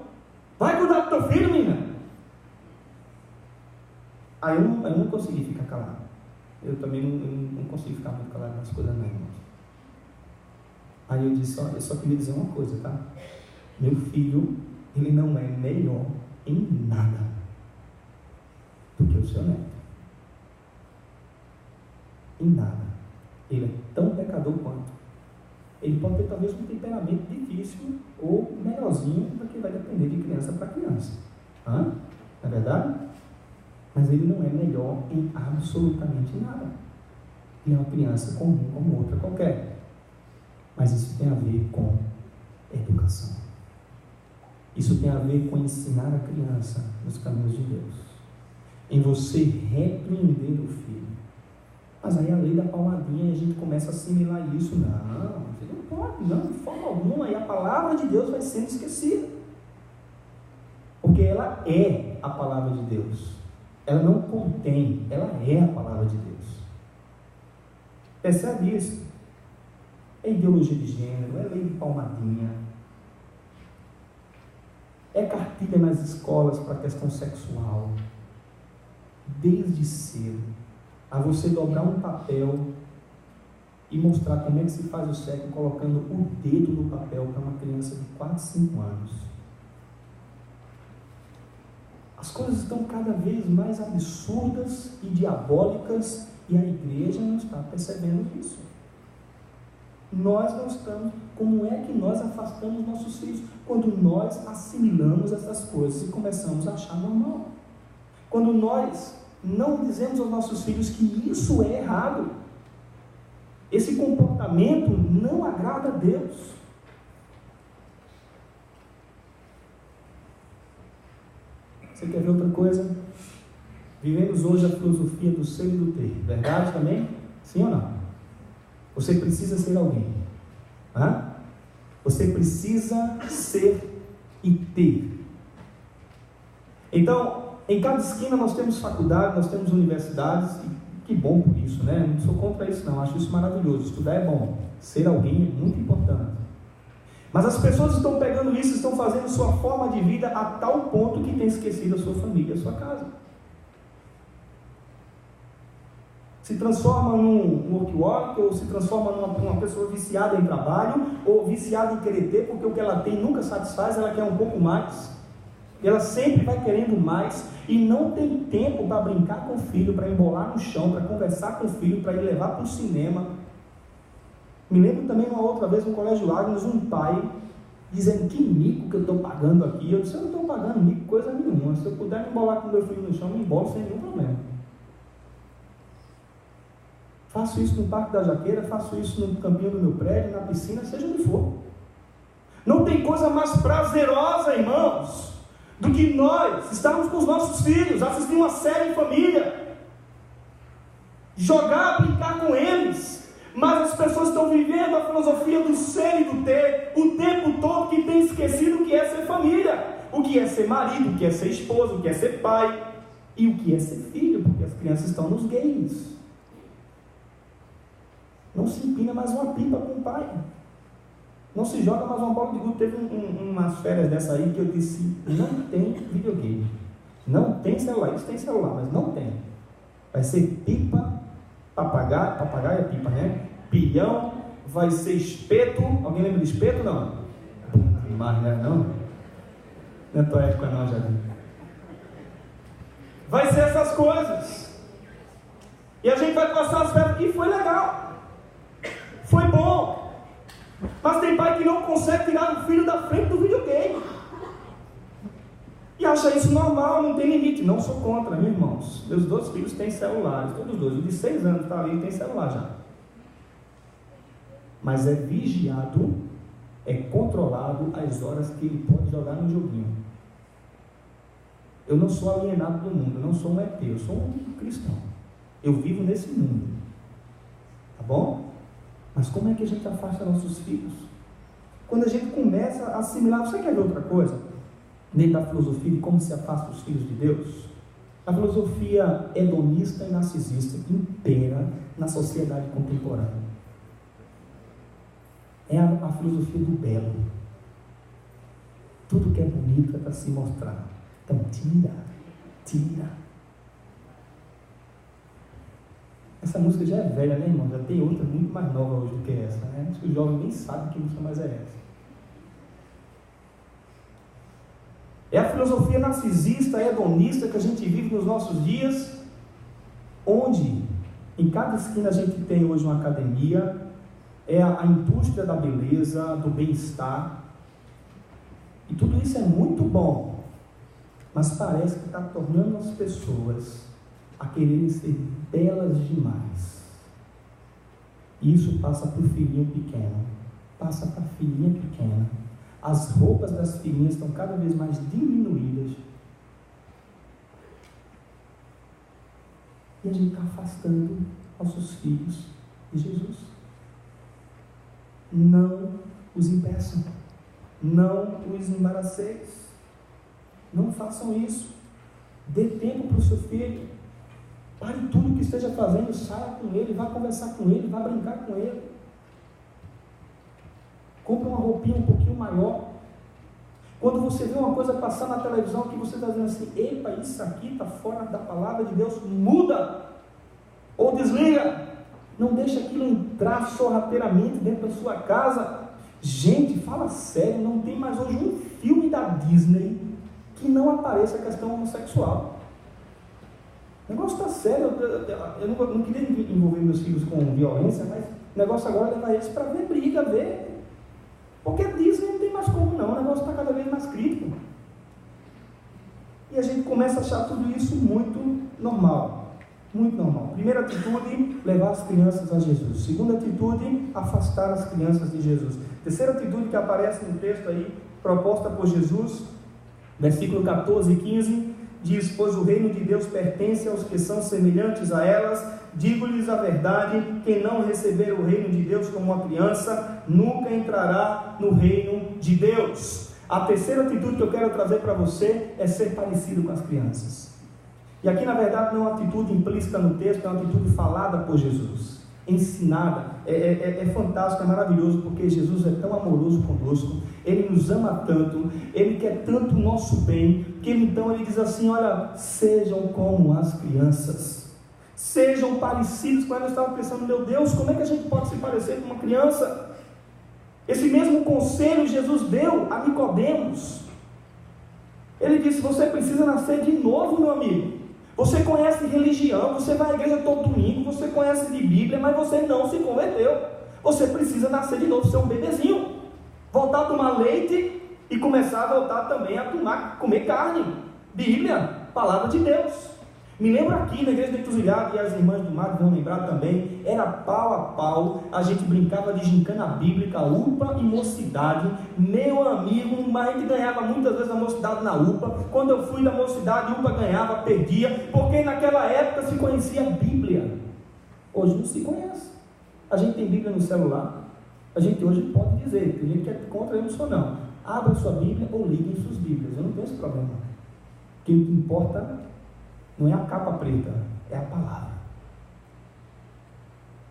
Vai cuidar do teu filho, menina. Aí eu não consegui ficar calado. Eu também não consigo ficar muito calado nas coisas não, irmãos. Aí eu disse: olha, eu só queria dizer uma coisa, tá? Meu filho, ele não é melhor em nada do que o seu neto. Em nada. Ele é tão pecador quanto. Ele pode ter talvez um temperamento difícil ou melhorzinho, porque vai depender de criança para criança. Não é verdade? Mas ele não é melhor em absolutamente nada. Ele é uma criança comum como outra qualquer. Mas isso tem a ver com educação. Isso tem a ver com ensinar a criança nos caminhos de Deus. Em você repreender o filho. Mas aí a lei da palmadinha, a gente começa a assimilar isso. Não, você não pode, não, de forma alguma. E a palavra de Deus vai sendo esquecida. Porque ela é a palavra de Deus. Ela não contém, ela é a palavra de Deus. Percebe isso? É ideologia de gênero, é lei de palmadinha, é cartilha nas escolas para a questão sexual, desde cedo, a você dobrar um papel e mostrar como é que se faz o sexo, colocando o dedo no papel para uma criança de 4, 5 anos. As coisas estão cada vez mais absurdas e diabólicas, e a igreja não está percebendo isso. Nós não estamos. Como é que nós afastamos nossos filhos? Quando nós assimilamos essas coisas e começamos a achar normal. Quando nós não dizemos aos nossos filhos que isso é errado. Esse comportamento não agrada a Deus. Você quer ver outra coisa? Vivemos hoje a filosofia do ser e do ter. Verdade também? Sim ou não? Você precisa ser alguém. Você precisa ser e ter. Então, em cada esquina nós temos faculdade, nós temos universidades, e que bom por isso, né? Não sou contra isso não, acho isso maravilhoso. Estudar é bom, ser alguém é muito importante. Mas as pessoas estão pegando isso, estão fazendo sua forma de vida a tal ponto que tem esquecido a sua família, a sua casa. Se transforma num workaholic, ou se transforma numa pessoa viciada em trabalho, ou viciada em querer ter, porque o que ela tem nunca satisfaz, ela quer um pouco mais. Ela sempre vai querendo mais, e não tem tempo para brincar com o filho, para embolar no chão, para conversar com o filho, para ir levar para o cinema. Me lembro também uma outra vez no Colégio Agnes, um pai dizendo: que mico que eu estou pagando aqui. Eu disse: eu não estou pagando mico coisa nenhuma, se eu puder me embolar com meu filho no chão, me embolo sem nenhum problema. Faço isso no Parque da Jaqueira, faço isso no campinho do meu prédio, na piscina, seja onde for. Não tem coisa mais prazerosa, irmãos, do que nós estarmos com os nossos filhos, assistir uma série em família, jogar, brincar com eles. Mas as pessoas estão vivendo a filosofia do ser e do ter o tempo todo, que tem esquecido o que é ser família, o que é ser marido, o que é ser esposo, o que é ser pai e o que é ser filho, porque as crianças estão nos games. Não se empina mais uma pipa com o pai. Não se joga mais uma bola de gude. Teve umas férias dessa aí que eu disse, não tem videogame, não tem celular. Eles têm celular, mas não tem. Vai ser pipa, papagaio é pipa, né? Pilhão, vai ser espeto. Alguém lembra de espeto? Não? Mas não é tua época não, Jardim. Vai ser essas coisas. E a gente vai passar as férias. E foi legal. Foi bom. Mas tem pai que não consegue tirar o filho da frente do videogame. E acha isso normal, não tem limite. Não sou contra, meus irmãos. Meus 2 filhos têm celulares, todos 2. O de 6 anos está ali e tem celular já. Mas é vigiado, é controlado as horas que ele pode jogar no joguinho. Eu não sou alienado do mundo, eu não sou um ET, eu sou um cristão. Eu vivo nesse mundo. Tá bom? Mas como é que a gente afasta nossos filhos? Quando a gente começa a assimilar, você quer ver outra coisa? Dentro da filosofia de como se afasta os filhos de Deus? A filosofia hedonista e narcisista que impera na sociedade contemporânea. É a filosofia do belo. Tudo que é bonito é para se mostrar. Então tira. Essa música já é velha, né, irmão? Já tem outra muito mais nova hoje do que essa, né? Acho que o jovem nem sabe que música mais é essa. É a filosofia narcisista, hedonista que a gente vive nos nossos dias, onde em cada esquina a gente tem hoje uma academia, é a indústria da beleza, do bem-estar, e tudo isso é muito bom, mas parece que está tornando as pessoas a quererem ser belas demais. E isso passa para o filhinho pequeno, passa para a filhinha pequena. As roupas das filhinhas estão cada vez mais diminuídas. E a gente está afastando nossos filhos de Jesus. Não os impeçam. Não os embaraceis. Não façam isso. Dê tempo para o seu filho. Pare tudo que esteja fazendo, saia com ele, vá conversar com ele, vá brincar com ele. Compre uma roupinha um pouquinho maior. Quando você vê uma coisa passar na televisão que você está dizendo assim, epa, isso aqui está fora da palavra de Deus, muda ou desliga. Não deixa aquilo entrar sorrateiramente dentro da sua casa. Gente, fala sério, não tem mais hoje um filme da Disney que não apareça a questão homossexual. O negócio está sério. Eu não queria envolver meus filhos com violência, mas o negócio agora é levar eles para ver briga, ver. Porque a Disney não tem mais como não, o negócio está cada vez mais crítico. E a gente começa a achar tudo isso muito normal. Muito normal. Primeira atitude, levar as crianças a Jesus. Segunda atitude, afastar as crianças de Jesus. Terceira atitude que aparece no texto aí, proposta por Jesus, versículo 14 e 15, diz, pois o reino de Deus pertence aos que são semelhantes a elas. Digo-lhes a verdade, quem não receber o reino de Deus como uma criança, nunca entrará no reino de Deus. A terceira atitude que eu quero trazer para você é ser parecido com as crianças. E aqui na verdade não é uma atitude implícita no texto, é uma atitude falada por Jesus, ensinada. É fantástico, é maravilhoso, porque Jesus é tão amoroso conosco, Ele nos ama tanto, Ele quer tanto o nosso bem, que então Ele diz assim, olha, sejam como as crianças. Sejam parecidos com ela. Eu estava pensando, meu Deus, como é que a gente pode se parecer com uma criança? Esse mesmo conselho Jesus deu a Nicodemos. Ele disse, você precisa nascer de novo, meu amigo. Você conhece religião, você vai à igreja todo domingo, você conhece de Bíblia, mas você não se converteu. Você precisa nascer de novo, ser um bebezinho. Voltar a tomar leite e começar a voltar também a comer carne. Bíblia, palavra de Deus. Me lembro aqui na igreja do Encruzilhada, e as irmãs do mar vão lembrar também, era pau a pau, a gente brincava de gincana bíblica, UPA e mocidade, meu amigo, mas a gente ganhava muitas vezes a mocidade na UPA, quando eu fui da mocidade, UPA ganhava, perdia, porque naquela época se conhecia a Bíblia, hoje não se conhece. A gente tem Bíblia no celular, a gente hoje pode dizer, tem gente que é contra, eu não sou não. Abra sua Bíblia ou liguem suas Bíblias, eu não tenho esse problema. O que importa não é a capa preta, é a palavra.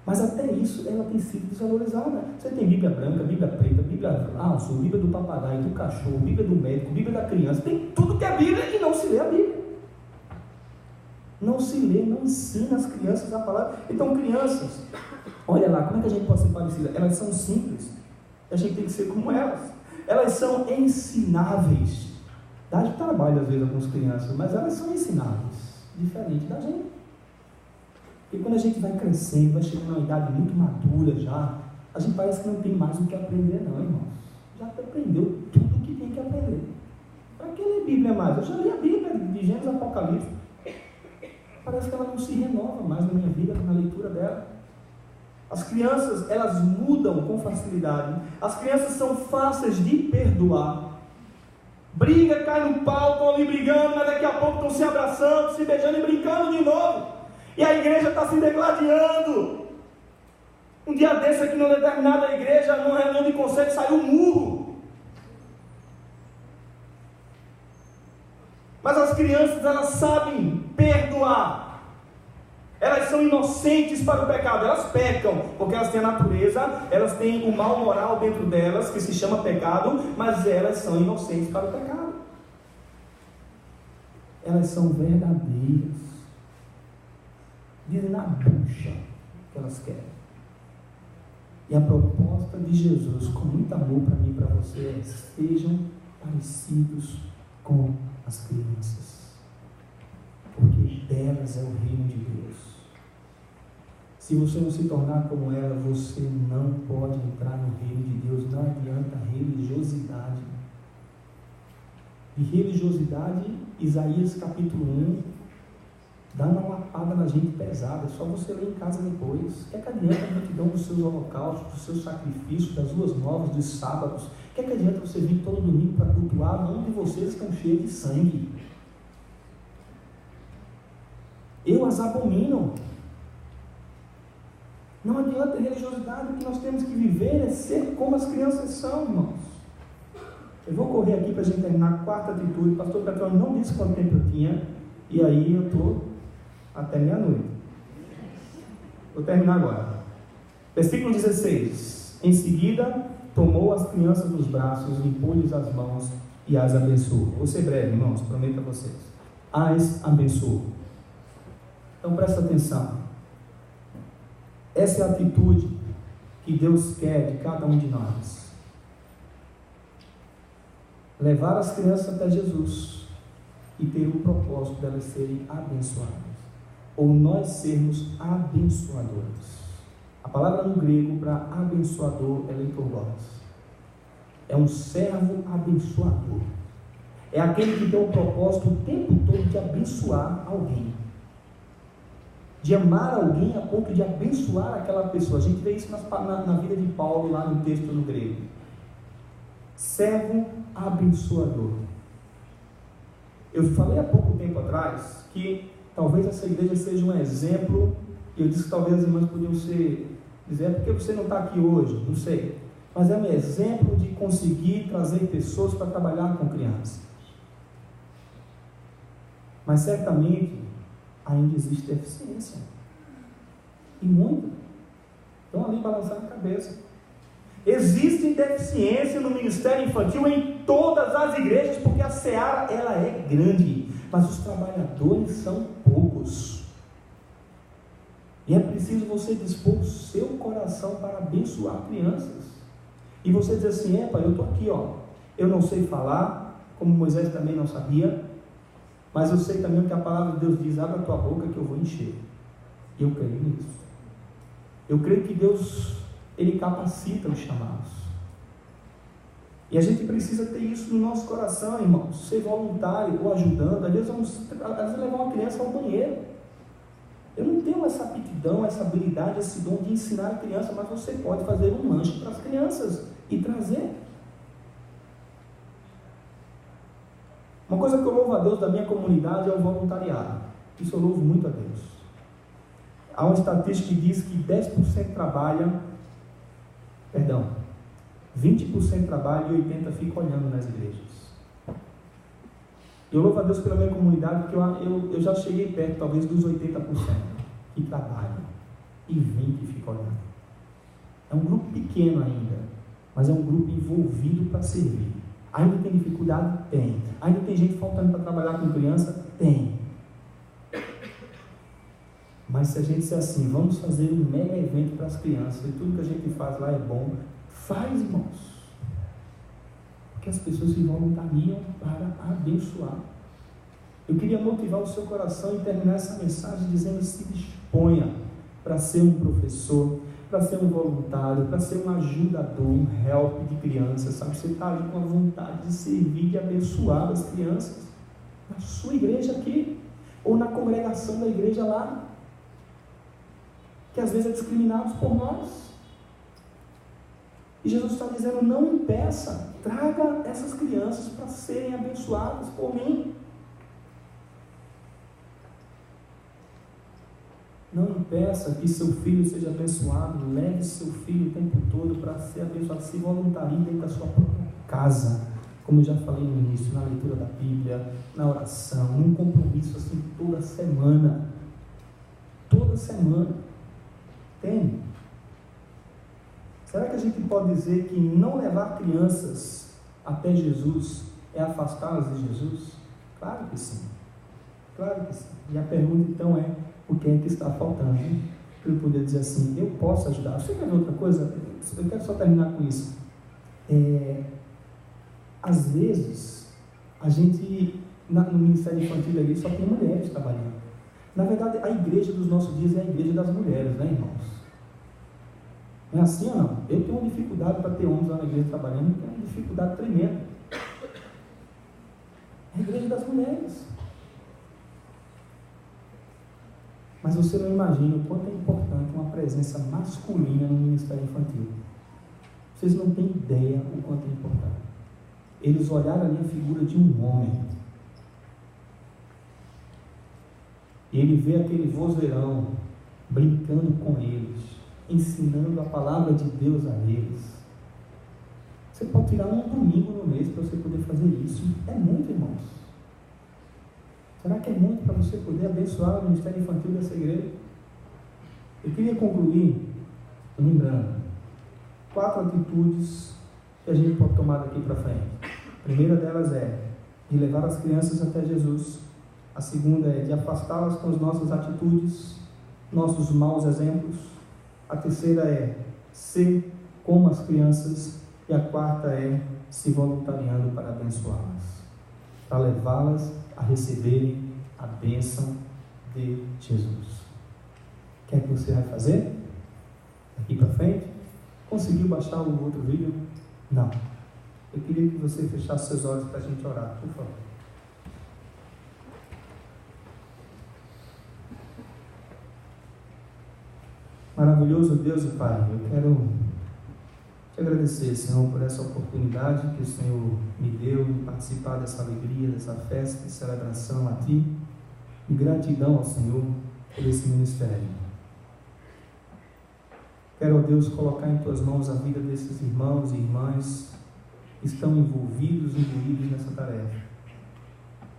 Mas até isso ela tem sido desvalorizada. Você tem Bíblia branca, Bíblia preta, Bíblia azul, Bíblia do papagaio, do cachorro, Bíblia do médico, Bíblia da criança, tem tudo que é Bíblia e não se lê a Bíblia. Não se lê, não ensina as crianças a palavra. Então, crianças, olha lá, como é que a gente pode ser parecida? Elas são simples, a gente tem que ser como elas. Elas são ensináveis. Dá de trabalho às vezes algumas crianças, mas elas são ensináveis, diferente da gente. Porque quando a gente vai crescendo, vai chegando a uma idade muito madura já, a gente parece que não tem mais o que aprender não, irmãos. Já aprendeu tudo o que tem que aprender. Para que ler Bíblia mais? Eu já li a Bíblia de Gênesis a Apocalipse. Parece que ela não se renova mais na minha vida, na leitura dela. As crianças, elas mudam com facilidade. As crianças são fáceis de perdoar. Briga, cai no pau, estão ali brigando, mas daqui a pouco estão se abraçando, se beijando e brincando de novo. E a igreja está se degladiando. Um dia desse aqui numa determinada igreja, numa reunião de conselho, saiu um murro. Mas as crianças, elas sabem perdoar. Elas são inocentes para o pecado. Elas pecam, porque elas têm a natureza, elas têm o mal moral dentro delas, que se chama pecado, mas elas são inocentes para o pecado. Elas são verdadeiras. Dizem na bucha que elas querem. E a proposta de Jesus, com muito amor para mim e para você, é: sejam parecidos com as crianças, porque delas é o reino de Deus. Se você não se tornar como ela, você não pode entrar no reino de Deus. Não adianta religiosidade. De religiosidade, Isaías capítulo 1 dá uma lapada na gente pesada. É só você ler em casa depois. O que é que adianta a multidão dos seus holocaustos, dos seus sacrifícios, das ruas novas, dos sábados? O que é que adianta você vir todo domingo para cultuar, onde vocês estão cheios de sangue? Eu as abomino. Não adianta religiosidade. O que nós temos que viver é ser como as crianças são, irmãos. Eu vou correr aqui para a gente terminar a quarta atitude. O pastor Petrônio não disse quanto tempo eu tinha, e aí eu estou até meia-noite. Vou terminar agora. Versículo 16. Em seguida, tomou as crianças nos braços, limpou-lhes as mãos e as abençoou. Vou ser breve, irmãos, prometo a vocês. As abençoou. Então presta atenção. Essa é a atitude que Deus quer de cada um de nós. Levar as crianças até Jesus e ter o propósito delas serem abençoadas, ou nós sermos abençoadores. A palavra no grego para abençoador é leitorgos. É um servo abençoador. É aquele que tem o propósito o tempo todo de abençoar alguém, de amar alguém a ponto de abençoar aquela pessoa. A gente vê isso na vida de Paulo, lá no texto no grego. Servo abençoador. Eu falei há pouco tempo atrás que talvez essa igreja seja um exemplo, e eu disse que talvez as irmãs podiam dizer, por que você não está aqui hoje? Não sei. Mas é um exemplo de conseguir trazer pessoas para trabalhar com crianças. Mas certamente ainda existe deficiência. E muita. Estão ali balançando a cabeça. Existe deficiência no ministério infantil em todas as igrejas, porque a seara ela é grande, mas os trabalhadores são poucos. E é preciso você dispor o seu coração para abençoar crianças. E você diz assim: pai, eu estou aqui, ó. Eu não sei falar, como Moisés também não sabia, mas eu sei também o que a palavra de Deus diz: abre a tua boca que eu vou encher. E eu creio nisso. Eu creio que Deus, Ele capacita os chamados. E a gente precisa ter isso no nosso coração, irmãos. Ser voluntário ou ajudando. Às vezes levar uma criança ao banheiro. Eu não tenho essa aptidão, essa habilidade, esse dom de ensinar a criança, mas você pode fazer um lanche para as crianças e trazer. Uma coisa que eu louvo a Deus da minha comunidade é o voluntariado. Isso eu louvo muito a Deus. Há uma estatística que diz que 10% trabalha, 20% trabalha e 80% fica olhando nas igrejas. Eu louvo a Deus pela minha comunidade, porque eu já cheguei perto, talvez, dos 80% que trabalham e 20% ficam olhando. É um grupo pequeno ainda, mas é um grupo envolvido para servir. Ainda tem dificuldade? Tem. Ainda tem gente faltando para trabalhar com criança? Tem. Mas se a gente disser assim, vamos fazer um mega evento para as crianças, e tudo que a gente faz lá é bom, faz, irmãos. Porque as pessoas se voluntariam para abençoar. Eu queria motivar o seu coração e terminar essa mensagem dizendo: se disponha para ser um professor, para ser um voluntário, para ser um ajudador, um help de crianças, sabe? Você está ali com a vontade de servir, de abençoar as crianças, na sua igreja aqui, ou na congregação da igreja lá, que às vezes é discriminado por nós. E Jesus está dizendo: não impeça, traga essas crianças para serem abençoadas por mim. Não impeça que seu filho seja abençoado, leve seu filho o tempo todo para ser abençoado, se voluntarie dentro da sua própria casa, como eu já falei no início, na leitura da Bíblia, na oração, num compromisso assim toda semana. Tem. Será que a gente pode dizer que não levar crianças até Jesus é afastá-las de Jesus? Claro que sim. E a pergunta então é: o que é que está faltando? Para eu poder dizer assim, eu posso ajudar. Você quer ver outra coisa? Eu quero só terminar com isso. Às vezes, a gente, no Ministério Infantil da igreja, só tem mulheres trabalhando. Na verdade, a igreja dos nossos dias é a igreja das mulheres, né, irmãos? Não é assim ou não? Eu tenho uma dificuldade para ter homens lá na igreja trabalhando, eu tenho uma dificuldade tremenda. É a igreja das mulheres. Mas você não imagina o quanto é importante uma presença masculina no ministério infantil. Vocês não têm ideia o quanto é importante. Eles olharam ali a figura de um homem. E ele vê aquele vozeirão brincando com eles, ensinando a palavra de Deus a eles. Você pode tirar um domingo no mês para você poder fazer isso. É muito, irmãos. Será que é muito para você poder abençoar o ministério infantil dessa igreja? Eu queria concluir lembrando 4 atitudes que a gente pode tomar daqui para frente. A primeira delas é de levar as crianças até Jesus. A segunda é de afastá-las com as nossas atitudes, nossos maus exemplos. A terceira é ser como as crianças. E a quarta é se voluntariando para abençoá-las, para levá-las a receberem a bênção de Jesus. O que é que você vai fazer daqui para frente? Conseguiu baixar o outro vídeo? Não. Eu queria que você fechasse seus olhos para a gente orar, por favor. Maravilhoso Deus e Pai, eu quero te agradecer, Senhor, por essa oportunidade que o Senhor me deu de participar dessa alegria, dessa festa de celebração a Ti, e gratidão ao Senhor por esse ministério. Quero, ó Deus, colocar em Tuas mãos a vida desses irmãos e irmãs que estão envolvidos nessa tarefa.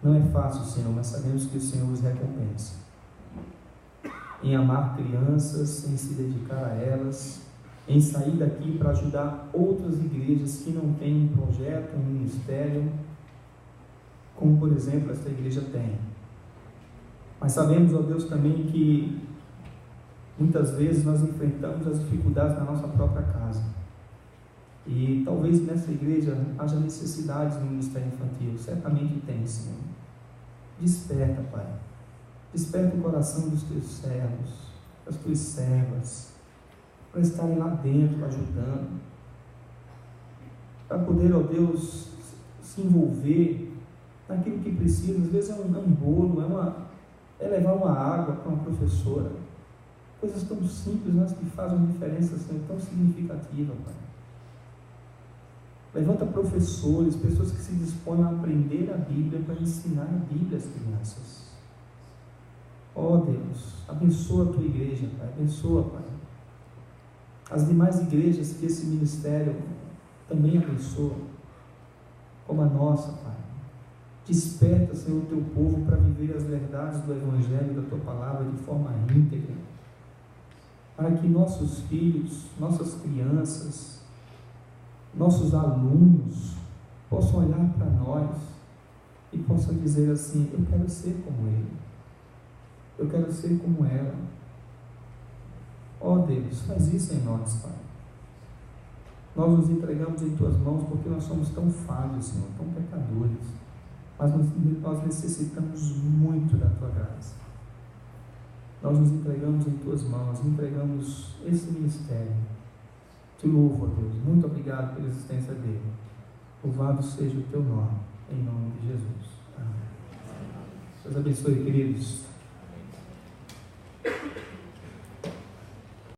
Não é fácil, Senhor, mas sabemos que o Senhor os recompensa em amar crianças, em se dedicar a elas, em sair daqui para ajudar outras igrejas que não têm um projeto, um ministério, como por exemplo esta igreja tem. Mas sabemos, ó Deus, também que muitas vezes nós enfrentamos as dificuldades na nossa própria casa. E talvez nessa igreja haja necessidades no ministério infantil, certamente tem, Senhor. Desperta, Pai. Desperta o coração dos Teus servos, das Tuas servas, para estarem lá dentro ajudando, para poder, ó Deus, se envolver naquilo que precisa. Às vezes é um bolo, é levar uma água para uma professora, coisas tão simples, mas que fazem uma diferença assim, tão significativa, Pai. Levanta professores, pessoas que se dispõem a aprender a Bíblia para ensinar a Bíblia às crianças. Ó Deus, abençoa a tua igreja, Pai, abençoa, Pai. As demais igrejas que esse ministério também abençoa, como a nossa, Pai. Desperta, Senhor, o teu povo para viver as verdades do Evangelho, da tua palavra, de forma íntegra, para que nossos filhos, nossas crianças, nossos alunos possam olhar para nós e possam dizer assim: eu quero ser como ele, eu quero ser como ela. Ó Deus, faz isso em nós, Pai. Nós nos entregamos em tuas mãos porque nós somos tão falhos, Senhor, tão pecadores, mas nós necessitamos muito da tua graça. Nós nos entregamos em tuas mãos, entregamos esse ministério. Te louvo, ó Deus, muito obrigado pela existência dele. Louvado seja o teu nome, em nome de Jesus. Amém. Deus abençoe, queridos.